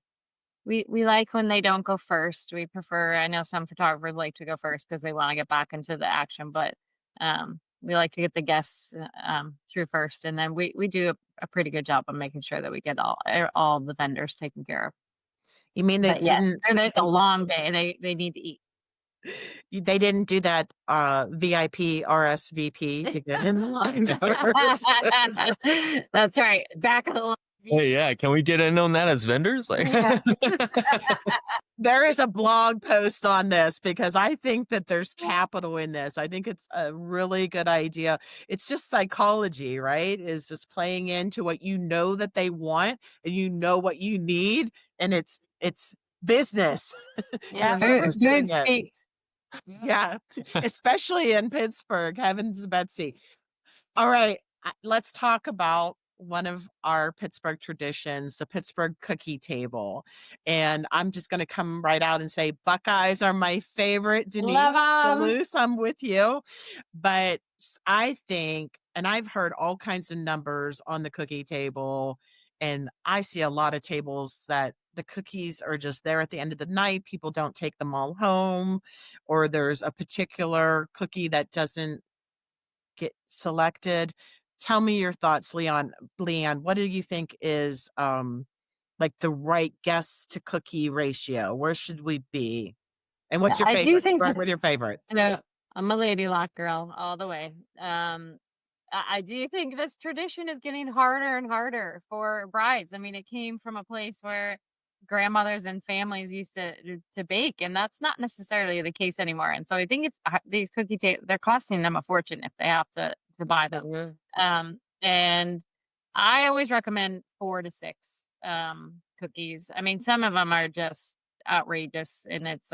Speaker 2: we like when they don't go first. We prefer. I know some photographers like to go first because they want to get back into the action, but we like to get the guests through first, and then we do a pretty good job of making sure that we get all the vendors taken care of.
Speaker 1: You mean they
Speaker 2: But yes,
Speaker 1: didn't
Speaker 2: and it's a
Speaker 1: they
Speaker 2: long day. They need to eat.
Speaker 1: they didn't do that, VIP RSVP to get in the line first?
Speaker 2: That's right. Back of the line.
Speaker 4: Hey, yeah, can we get in on that as vendors? Like,
Speaker 2: Yeah.
Speaker 1: There is a blog post on this because I think that there's capital in this. I think it's a really good idea. It's just psychology, right? Is just playing into what you know that they want and you know what you need, and it's business.
Speaker 3: Yeah.
Speaker 1: Whoever's
Speaker 2: Food
Speaker 1: doing it.
Speaker 2: speaks.
Speaker 1: Yeah, especially in Pittsburgh, heavens Betsy. All right, let's talk about one of our Pittsburgh traditions, the Pittsburgh cookie table. And I'm just going to come right out and say Buckeyes are my favorite.
Speaker 3: Love
Speaker 1: Denise,
Speaker 3: them.
Speaker 1: Duluth, I'm with you. But I think, and I've heard all kinds of numbers on the cookie table, and I see a lot of tables that the cookies are just there at the end of the night. People don't take them all home, or there's a particular cookie that doesn't get selected. Tell me your thoughts, Leanne, what do you think is, like, the right guest to cookie ratio? Where should we be? And what's your
Speaker 2: I do
Speaker 1: favorite?
Speaker 2: think
Speaker 1: Start
Speaker 2: this.
Speaker 1: with your favorite.
Speaker 2: No, I'm a lady lock girl all the way. I do think this tradition is getting harder and harder for brides. I mean, it came from a place where grandmothers and families used to bake, and that's not necessarily the case anymore. And so I think it's these they're costing them a fortune if they have to buy them.
Speaker 1: Mhm.
Speaker 2: And I always recommend 4 to 6 cookies. I mean, some of them are just outrageous, and it's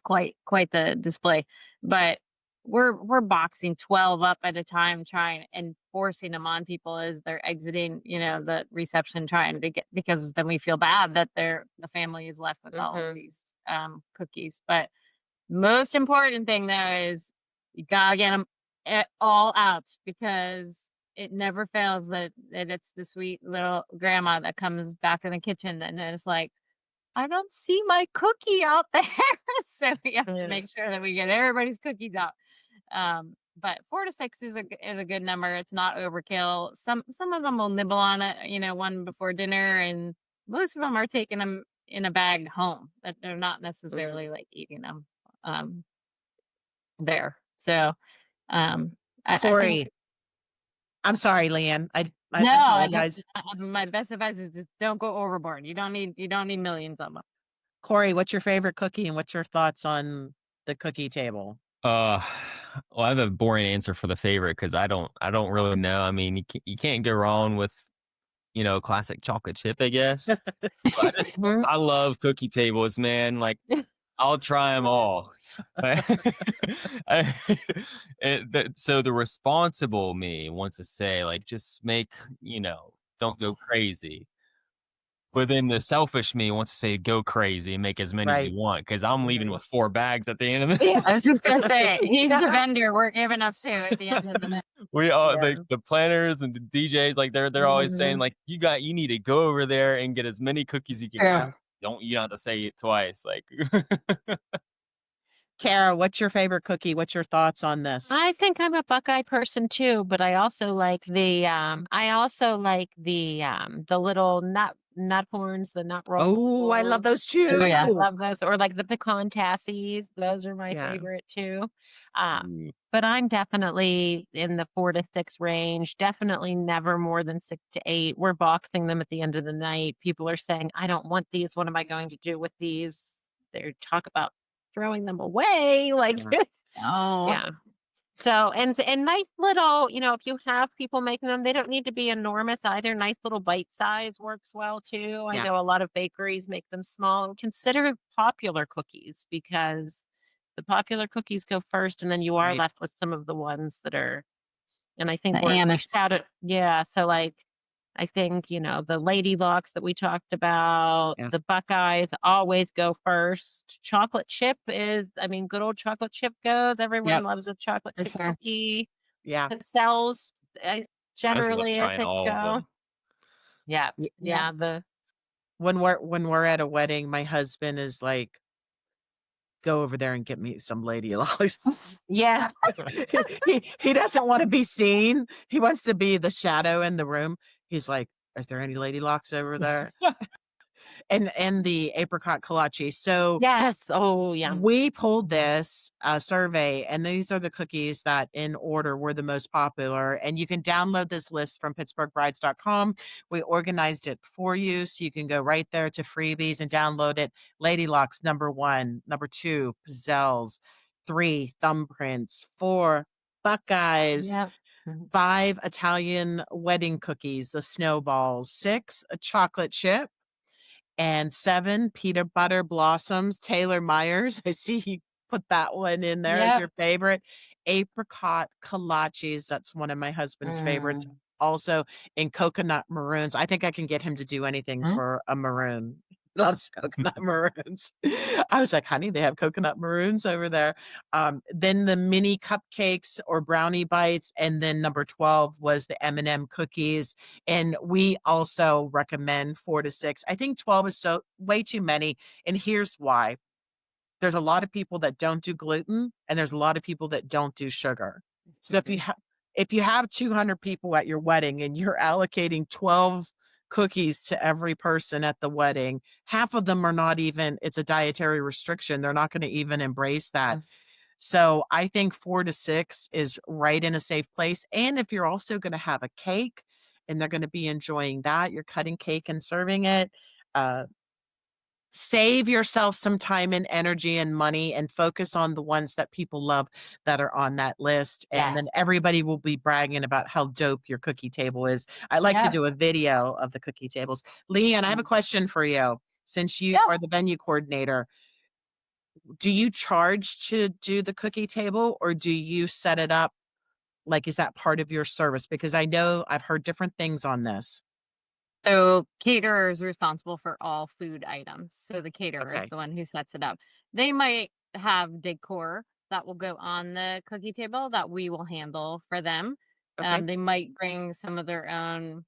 Speaker 2: quite the display, but we're boxing 12 up at a time, trying and forcing them on people as they're exiting, the reception, trying to get, because then we feel bad that the family is left with all of
Speaker 1: Mhm.
Speaker 2: these cookies. But most important thing though is you gotta get them all out, because it never fails that it's the sweet little grandma that comes back in the kitchen and it's like, I don't see my cookie out there. So we have to
Speaker 1: Yeah.
Speaker 2: make sure that we get everybody's cookies out. But 4 to 6 is a good number. It's not overkill. Some of them will nibble on it, one before dinner, and most of them are taking them in a bag home. That they're not
Speaker 1: Mhm.
Speaker 2: necessarily like eating them um, there. So um, I think
Speaker 1: Corey, I'm sorry, Leanne. I
Speaker 2: no.
Speaker 1: apologize.
Speaker 2: My best advice is just don't go overboard. You don't need millions of them.
Speaker 1: Corey, what's your favorite cookie and what's your thoughts on the cookie table?
Speaker 4: uh, well, I have a boring answer for the favorite because I don't really know. I mean, you can't go wrong with classic chocolate chip, I guess. But
Speaker 3: Mhm.
Speaker 4: I love cookie tables, man. Like I'll try them all. I- so the responsible me wants to say, like, just make, don't go crazy. But then the selfish me wants to say, go crazy and make as many as
Speaker 1: Right.
Speaker 4: you want because I'm leaving
Speaker 1: Mhm.
Speaker 4: with 4 bags at the end of
Speaker 2: Yeah,
Speaker 4: it.
Speaker 2: I was just gonna say, he's the vendor we're giving up to at the end of the night.
Speaker 4: We all
Speaker 1: Yeah.
Speaker 4: the planners and the DJs, like they're always saying,
Speaker 1: Mhm.
Speaker 4: like, you need to go over there and get as many cookies you can.
Speaker 2: True.
Speaker 1: Yeah.
Speaker 4: You don't have to say it twice. Like
Speaker 1: Kara, what's your favorite cookie? What's your thoughts on this?
Speaker 3: I think I'm a Buckeye person too, but I also like the little nut horns, the nut
Speaker 1: Oh, I love
Speaker 3: rolls.
Speaker 1: those
Speaker 2: Oh,
Speaker 1: too.
Speaker 2: yeah.
Speaker 3: I love those, or like the pecan tassies. Those are my
Speaker 1: Yeah.
Speaker 3: favorite too. Um,
Speaker 4: mm,
Speaker 3: but I'm definitely in the 4 to 6 range. Definitely never more than 6 to 8. We're boxing them at the end of the night. People are saying, "I don't want these. What am I going to do with these?" They talk about throwing them away. Like,
Speaker 1: Yeah.
Speaker 2: Oh,
Speaker 3: yeah. So, and nice little, if you have people making them, they don't need to be enormous either. Nice little bite size works well too. I
Speaker 1: Yeah.
Speaker 3: know a lot of bakeries make them small. And consider popular cookies because the popular cookies go first, and then you are
Speaker 1: Right.
Speaker 3: left with some of the ones that are, and I think
Speaker 2: The
Speaker 3: we're
Speaker 2: anise.
Speaker 3: shouted, yeah, so, like, I think, the Lady Locks that we talked about,
Speaker 1: Yeah.
Speaker 3: the Buckeyes always go first. Chocolate chip is, I mean, good old chocolate chip goes. Everyone
Speaker 2: Yep,
Speaker 3: loves a chocolate
Speaker 2: for
Speaker 3: chip
Speaker 2: sure.
Speaker 3: cookie.
Speaker 1: Yeah.
Speaker 3: It sells, I
Speaker 4: I just love
Speaker 3: generally, I
Speaker 4: trying
Speaker 3: think,
Speaker 4: all of
Speaker 3: go.
Speaker 4: them.
Speaker 3: Yeah,
Speaker 2: Yeah.
Speaker 3: yeah, the
Speaker 1: When we're at a wedding, my husband is like, "Go over there and get me some Lady Locks."
Speaker 3: yeah,
Speaker 1: He doesn't wanna be seen. He wants to be the shadow in the room. He's like, "Is there any Lady Locks over there?" And the apricot kolache. So
Speaker 3: yes, oh, yeah.
Speaker 1: we pulled
Speaker 3: Mhm.
Speaker 1: this survey, and these are the cookies that in order were the most popular. And you can download this list from pittsburghbrides.com. We organized it for you, so you can go right there to freebies and download it. Lady Locks, number one. Number two, Pizzelles. Three, Thumbprints. Four, Buckeyes.
Speaker 3: Yep. Mhm.
Speaker 1: Five, Italian wedding cookies, the snowballs. Six, a chocolate chip. And 7, peanut butter blossoms, Taylor Myers. I see you put that one in there as
Speaker 3: Yep.
Speaker 1: your favorite. Apricot kolaches, that's one of my husband's favorites.
Speaker 3: Mm.
Speaker 1: Also in coconut maroons. I think I can get him to do anything
Speaker 3: Mm.
Speaker 1: for a maroon. He loves coconut maroons. I was like, "Honey, they have coconut maroons over there." Then the mini cupcakes or brownie bites, and then number 12 was the M&M cookies. And we also recommend 4 to 6. I think 12 is so way too many, and here's why. There's a lot of people that don't do gluten, and there's a lot of people that don't do sugar. So if you have 200 people at your wedding and you're allocating 12 cookies to every person at the wedding, half of them are not even, it's a dietary restriction. They're not gonna even embrace that.
Speaker 3: Mm.
Speaker 1: So I think 4 to 6 is right in a safe place, and if you're also gonna have a cake and they're gonna be enjoying that, you're cutting cake and serving it, uh, save yourself some time and energy and money and focus on the ones that people love that are on that list, and then
Speaker 3: Yes.
Speaker 1: everybody will be bragging about how dope your cookie table is. I like to
Speaker 3: Yep.
Speaker 1: do a video of the cookie tables. Leanne, I have a
Speaker 3: Mm.
Speaker 1: question for you. Since you
Speaker 3: Yeah.
Speaker 1: are the venue coordinator, do you charge to do the cookie table, or do you set it up? Like, is that part of your service? Because I know I've heard different things on this.
Speaker 2: So caterer is responsible for all food items. So the caterer is
Speaker 1: Okay.
Speaker 2: the one who sets it up. They might have decor that will go on the cookie table that we will handle for them.
Speaker 1: Okay.
Speaker 2: They might bring some of their own,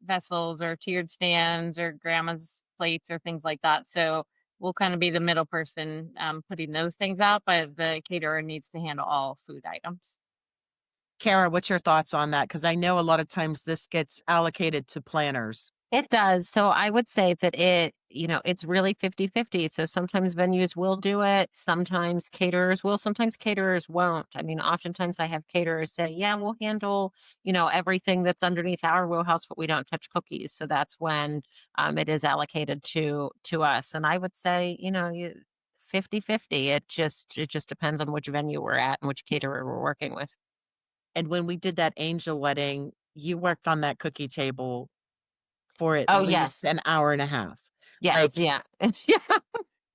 Speaker 2: vessels or tiered stands or grandma's plates or things like that. So we'll kind of be the middle person putting those things out, but the caterer needs to handle all food items.
Speaker 1: Kara, what's your thoughts on that? Because I know a lot of times this gets allocated to planners.
Speaker 3: It does. So I would say that it's really 50-50. So sometimes venues will do it, sometimes caterers will, sometimes caterers won't. I mean, oftentimes I have caterers say, yeah, we'll handle, everything that's underneath our wheelhouse, but we don't touch cookies. So that's when it is allocated to us. And I would say, 50-50. It just depends on which venue we're at and which caterer we're working with.
Speaker 1: And when we did that angel wedding, you worked on that cookie table for at
Speaker 3: Oh,
Speaker 1: least
Speaker 3: yes.
Speaker 1: an hour and a half.
Speaker 3: Yes.
Speaker 1: Like,
Speaker 3: Yeah. Yeah.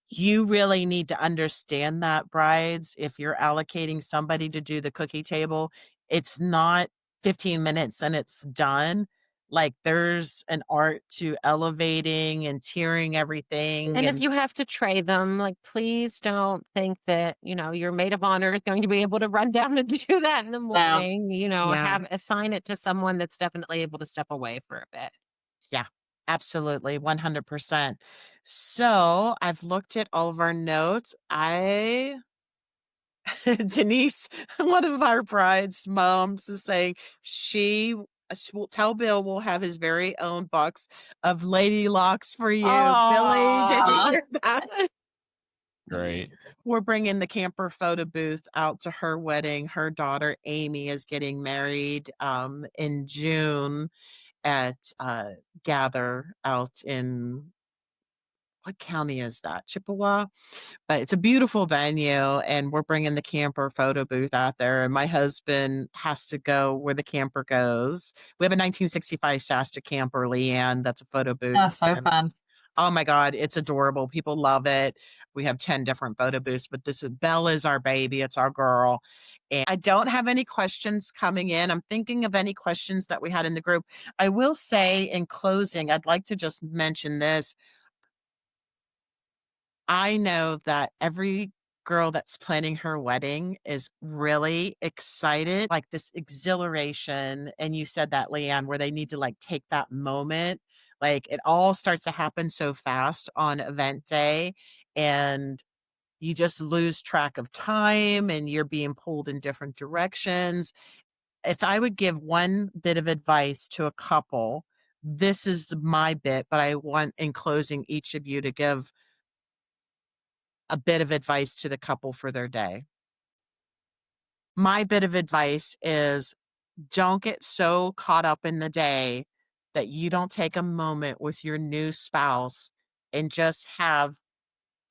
Speaker 1: you really need to understand that, brides, if you're allocating somebody to do the cookie table, it's not 15 minutes and it's done. Like, there's an art to elevating and tiering everything,
Speaker 3: And if
Speaker 1: and
Speaker 3: you have to trade them, like, please don't think that, your maid of honor is going to be able to run down and do that in the
Speaker 2: So
Speaker 3: morning,
Speaker 1: yeah.
Speaker 3: assign it to someone that's definitely able to step away for a bit.
Speaker 1: Yeah, absolutely, 100%. So, I've looked at all of our notes. I Denise, one of our bride's moms is saying she will tell Bill we'll have his very own box of Lady Locks for you. Billy, did you
Speaker 3: Oh,
Speaker 1: hear that?
Speaker 4: Great.
Speaker 1: We're bringing the camper photo booth out to her wedding. Her daughter Amy is getting married in June at Gather out in, what county is that? Chippewa? But it's a beautiful venue, and we're bringing the camper photo booth out there, and my husband has to go where the camper goes. We have a 1965 Shasta camper, Leanne, that's a photo booth,
Speaker 2: that's so
Speaker 1: and
Speaker 2: fun.
Speaker 1: oh my god, it's adorable, people love it. We have 10 different photo booths, but this is Belle is our baby. It's our girl. And I don't have any questions coming in. I'm thinking of any questions that we had in the group. I will say in closing, I'd like to just mention this. I know that every girl that's planning her wedding is really excited, like this exhilaration. And you said that, Leanne, where they need to like take that moment. Like it all starts to happen so fast on event day. And you just lose track of time and you're being pulled in different directions. If I would give one bit of advice to a couple, this is my bit, but I want in closing each of you to give a bit of advice to the couple for their day. My bit of advice is don't get so caught up in the day that you don't take a moment with your new spouse and just have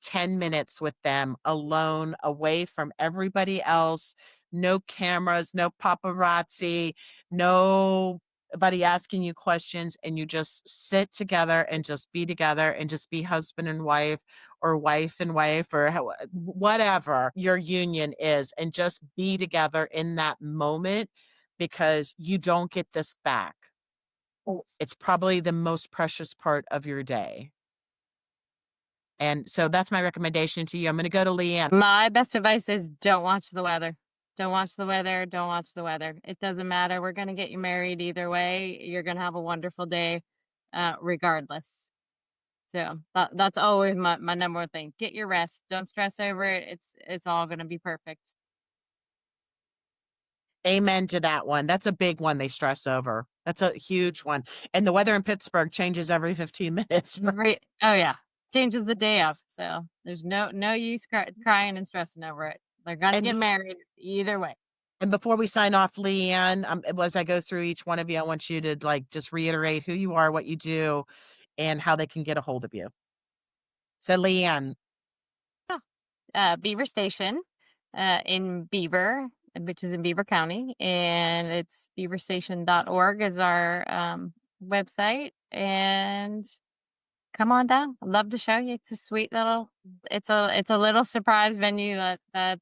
Speaker 1: 10 minutes with them alone, away from everybody else. No cameras, no paparazzi, nobody asking you questions. And you just sit together and just be together and just be husband and wife or wife and wife or whatever your union is. And just be together in that moment because you don't get this back. It's probably the most precious part of your day. And so that's my recommendation to you. I'm gonna go to Leanne.
Speaker 2: My best advice is don't watch the weather. Don't watch the weather. Don't watch the weather. It doesn't matter. We're going to get you married either way. You're going to have a wonderful day, regardless. So that's always my number one thing. Get your rest. Don't stress over it. It's all going to be perfect.
Speaker 1: Amen to that one. That's a big one they stress over. That's a huge one. And the weather in Pittsburgh changes every 15 minutes.
Speaker 2: Right. Oh yeah, changes the day of. So there's no use crying and stressing over it. They're going to
Speaker 1: And
Speaker 2: get married either way.
Speaker 1: and before we sign off, Leanne, as I go through each one of you, I want you to like just reiterate who you are, what you do, and how they can get a hold of you. So Leanne,
Speaker 2: Beaver Station in Beaver, which is in Beaver County, and it's beaverstation.org is our website. And come on down. I'd love to show you. It's a sweet little, it's a little surprise venue that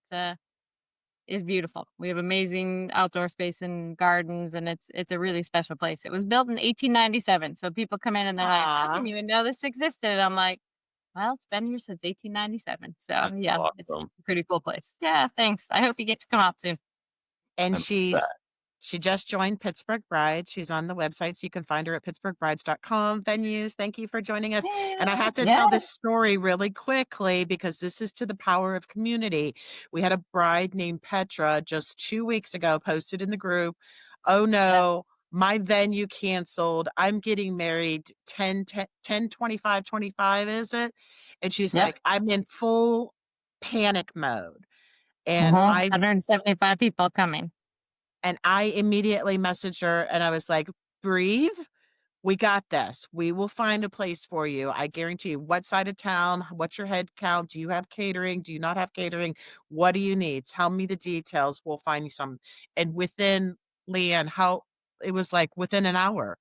Speaker 2: is beautiful. We have amazing outdoor space and gardens, and it's a really special place. It was built in 1897, so people come in and they're like, I didn't even know this existed. And I'm like, well, it's been here since 1897. So
Speaker 4: That's
Speaker 2: yeah, it's a
Speaker 4: awesome.
Speaker 2: pretty cool place. Yeah, thanks. I hope you get to come out soon.
Speaker 1: and
Speaker 4: I love that.
Speaker 1: she just joined Pittsburgh Bride. She's on the website, so you can find her at pittsburghbrides.com. Venues, thank you for joining us. And I have to
Speaker 2: Yeah.
Speaker 1: tell this story really quickly because this is to the power of community. We had a bride named Petra just 2 weeks ago posted in the group, "Oh no, my venue canceled. I'm getting married 10 25 25, is it?" And she's
Speaker 2: Yep.
Speaker 1: like, "I'm in full panic mode." And
Speaker 2: Uh-huh.
Speaker 1: I
Speaker 2: 175 people coming.
Speaker 1: and I immediately messaged her and I was like, "Breathe. We got this. We will find a place for you. I guarantee you. What side of town? What's your head count? Do you have catering? Do you not have catering? What do you need? Tell me the details. We'll find you some." And within Leanne, how it was like within an hour,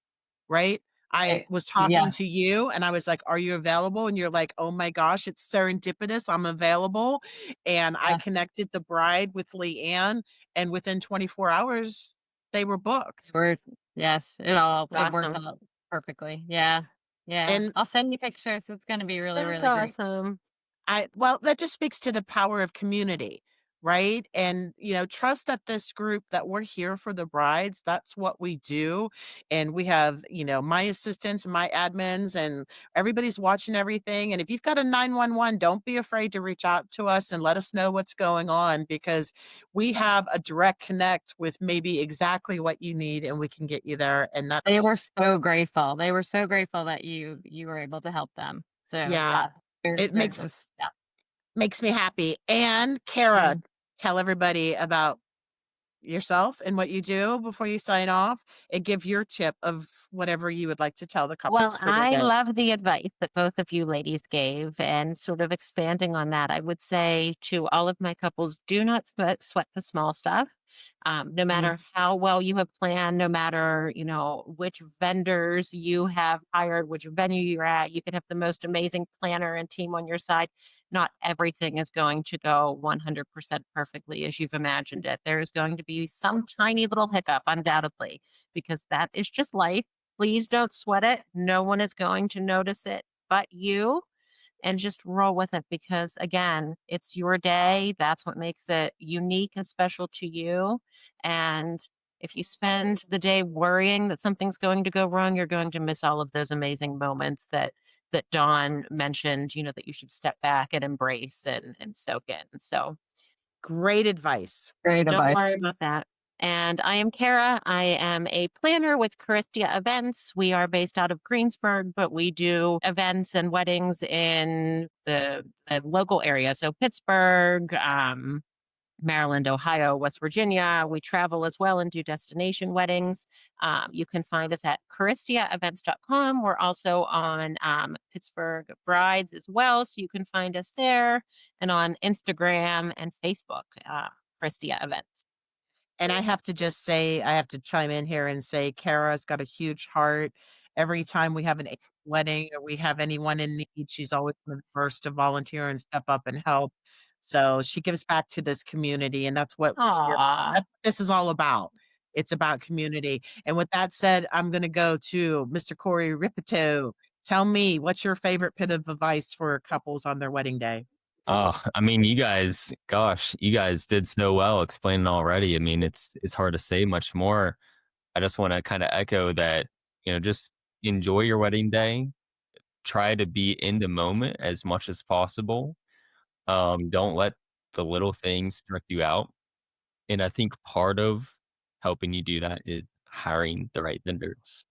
Speaker 1: right? I was talking
Speaker 2: Yeah.
Speaker 1: to you and I was like, "Are you available?" And you're like, "Oh my gosh, it's serendipitous. I'm available." And I
Speaker 2: Yeah.
Speaker 1: connected the bride with Leanne, and within 24 hours, they were booked.
Speaker 2: Yes, it worked
Speaker 3: Awesome.
Speaker 2: out perfectly. Yeah. Yeah.
Speaker 1: And
Speaker 2: I'll send you pictures. It's gonna be really,
Speaker 3: That's
Speaker 2: really great.
Speaker 3: awesome.
Speaker 1: well, that just speaks to the power of community, right? And, trust that this group that we're here for the brides, that's what we do. And we have, my assistants and my admins and everybody's watching everything. And if you've got a 911, don't be afraid to reach out to us and let us know what's going on because we have a direct connect with maybe exactly what you need and we can get you there. And
Speaker 2: They
Speaker 1: that's,
Speaker 2: were so grateful. They were so grateful that you were able to help them. So
Speaker 1: yeah,
Speaker 2: yeah, they're
Speaker 1: it
Speaker 2: they're
Speaker 1: makes
Speaker 2: just yeah.
Speaker 1: makes me happy. And Kara,
Speaker 2: Mm.
Speaker 1: tell everybody about yourself and what you do before you sign off and give your tip of whatever you would like to tell the
Speaker 3: Well,
Speaker 1: couples for their
Speaker 3: I
Speaker 1: day.
Speaker 3: love the advice that both of you ladies gave. And sort of expanding on that, I would say to all of my couples, do not sweat the small stuff. No
Speaker 1: Mhm.
Speaker 3: matter how well you have planned, no matter, which vendors you have hired, which venue you're at, you could have the most amazing planner and team on your side. Not everything is going to go 100% perfectly as you've imagined it. There's going to be some tiny little hiccup, undoubtedly, because that is just life. Please don't sweat it. No one is going to notice it but you, and just roll with it because, again, it's your day. That's what makes it unique and special to you. And if you spend the day worrying that something's going to go wrong, you're going to miss all of those amazing moments that Dawn mentioned, that you should step back and embrace and soak in. So
Speaker 1: Great advice.
Speaker 2: Great
Speaker 3: don't worry
Speaker 2: advice.
Speaker 3: about that. And I am Kara. I am a planner with Charistia Events. We are based out of Greensburg, but we do events and weddings in the local area. So Pittsburgh, Maryland, Ohio, West Virginia. We travel as well and do destination weddings. You can find us at charistiaevents.com. We're also on Pittsburgh Brides as well. So you can find us there and on Instagram and Facebook, Charistia Events.
Speaker 1: And I have to just say, I have to chime in here and say, Kara's got a huge heart. Every time we have an wedding or we have anyone in need, she's always one of the first to volunteer and step up and help. So she gives back to this community, and that's what
Speaker 3: Aw.
Speaker 1: that's what this is all about. It's about community. And with that said, I'm going to go to Mr. Corey Ripito. Tell me, what's your favorite bit of advice for couples on their wedding day?
Speaker 4: Oh, I mean, you guys, gosh, you guys did so well explaining already. I mean, it's hard to say much more. I just want to kind of echo that, just enjoy your wedding day. Try to be in the moment as much as possible. Don't let the little things stress you out. And I think part of helping you do that is hiring the right vendors.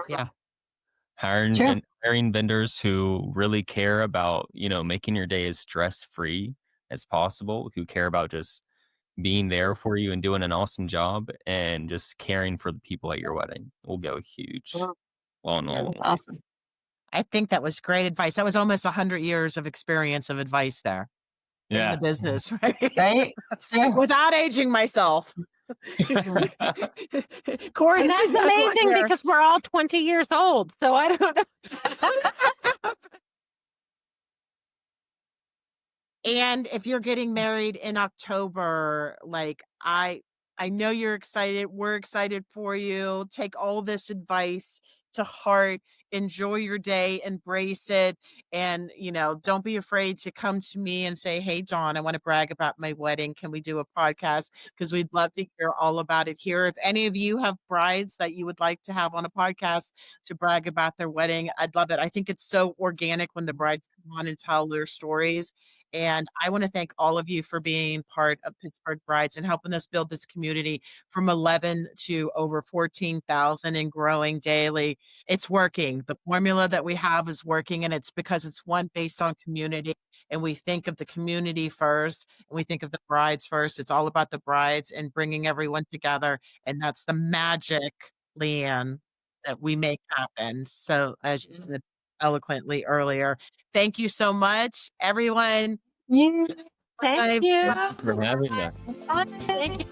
Speaker 1: Yeah.
Speaker 2: Sure.
Speaker 4: Hiring vendors who really care about, making your day as stress-free as possible, who care about just being there for you and doing an awesome job and just caring for the people at your wedding will go huge. Long,
Speaker 2: Yeah,
Speaker 4: long
Speaker 2: that's
Speaker 4: way.
Speaker 2: awesome.
Speaker 1: I think that was great advice. That was almost 100 years of experience of advice there in the
Speaker 4: Yeah.
Speaker 1: business, right?
Speaker 2: Right? Sure.
Speaker 1: Without aging myself.
Speaker 3: And
Speaker 1: Corey's
Speaker 3: that's
Speaker 1: exactly like
Speaker 3: amazing
Speaker 1: there.
Speaker 3: because we're all 20 years old. So I don't know.
Speaker 1: And if you're getting married in October, like I know you're excited. We're excited for you. Take all this advice to heart. Enjoy your day, embrace it, and don't be afraid to come to me and say, "Hey, Dawn, I want to brag about my wedding. Can we do a podcast?" Because we'd love to hear all about it here. If any of you have brides that you would like to have on a podcast to brag about their wedding, I'd love it. I think it's so organic when the brides come on and tell their stories. And I want to thank all of you for being part of Pittsburgh Brides and helping us build this community from 11 to over 14,000 and growing daily. It's working. The formula that we have is working, and it's because it's one based on community. And we think of the community first, and we think of the brides first. It's all about the brides and bringing everyone together. And that's the magic, Leanne, that we make happen. So, as you said eloquently earlier, thank you so much, everyone.
Speaker 2: Yeah. Thank
Speaker 1: Bye.
Speaker 2: you.
Speaker 4: For having us.
Speaker 2: Bye.
Speaker 3: Thank you.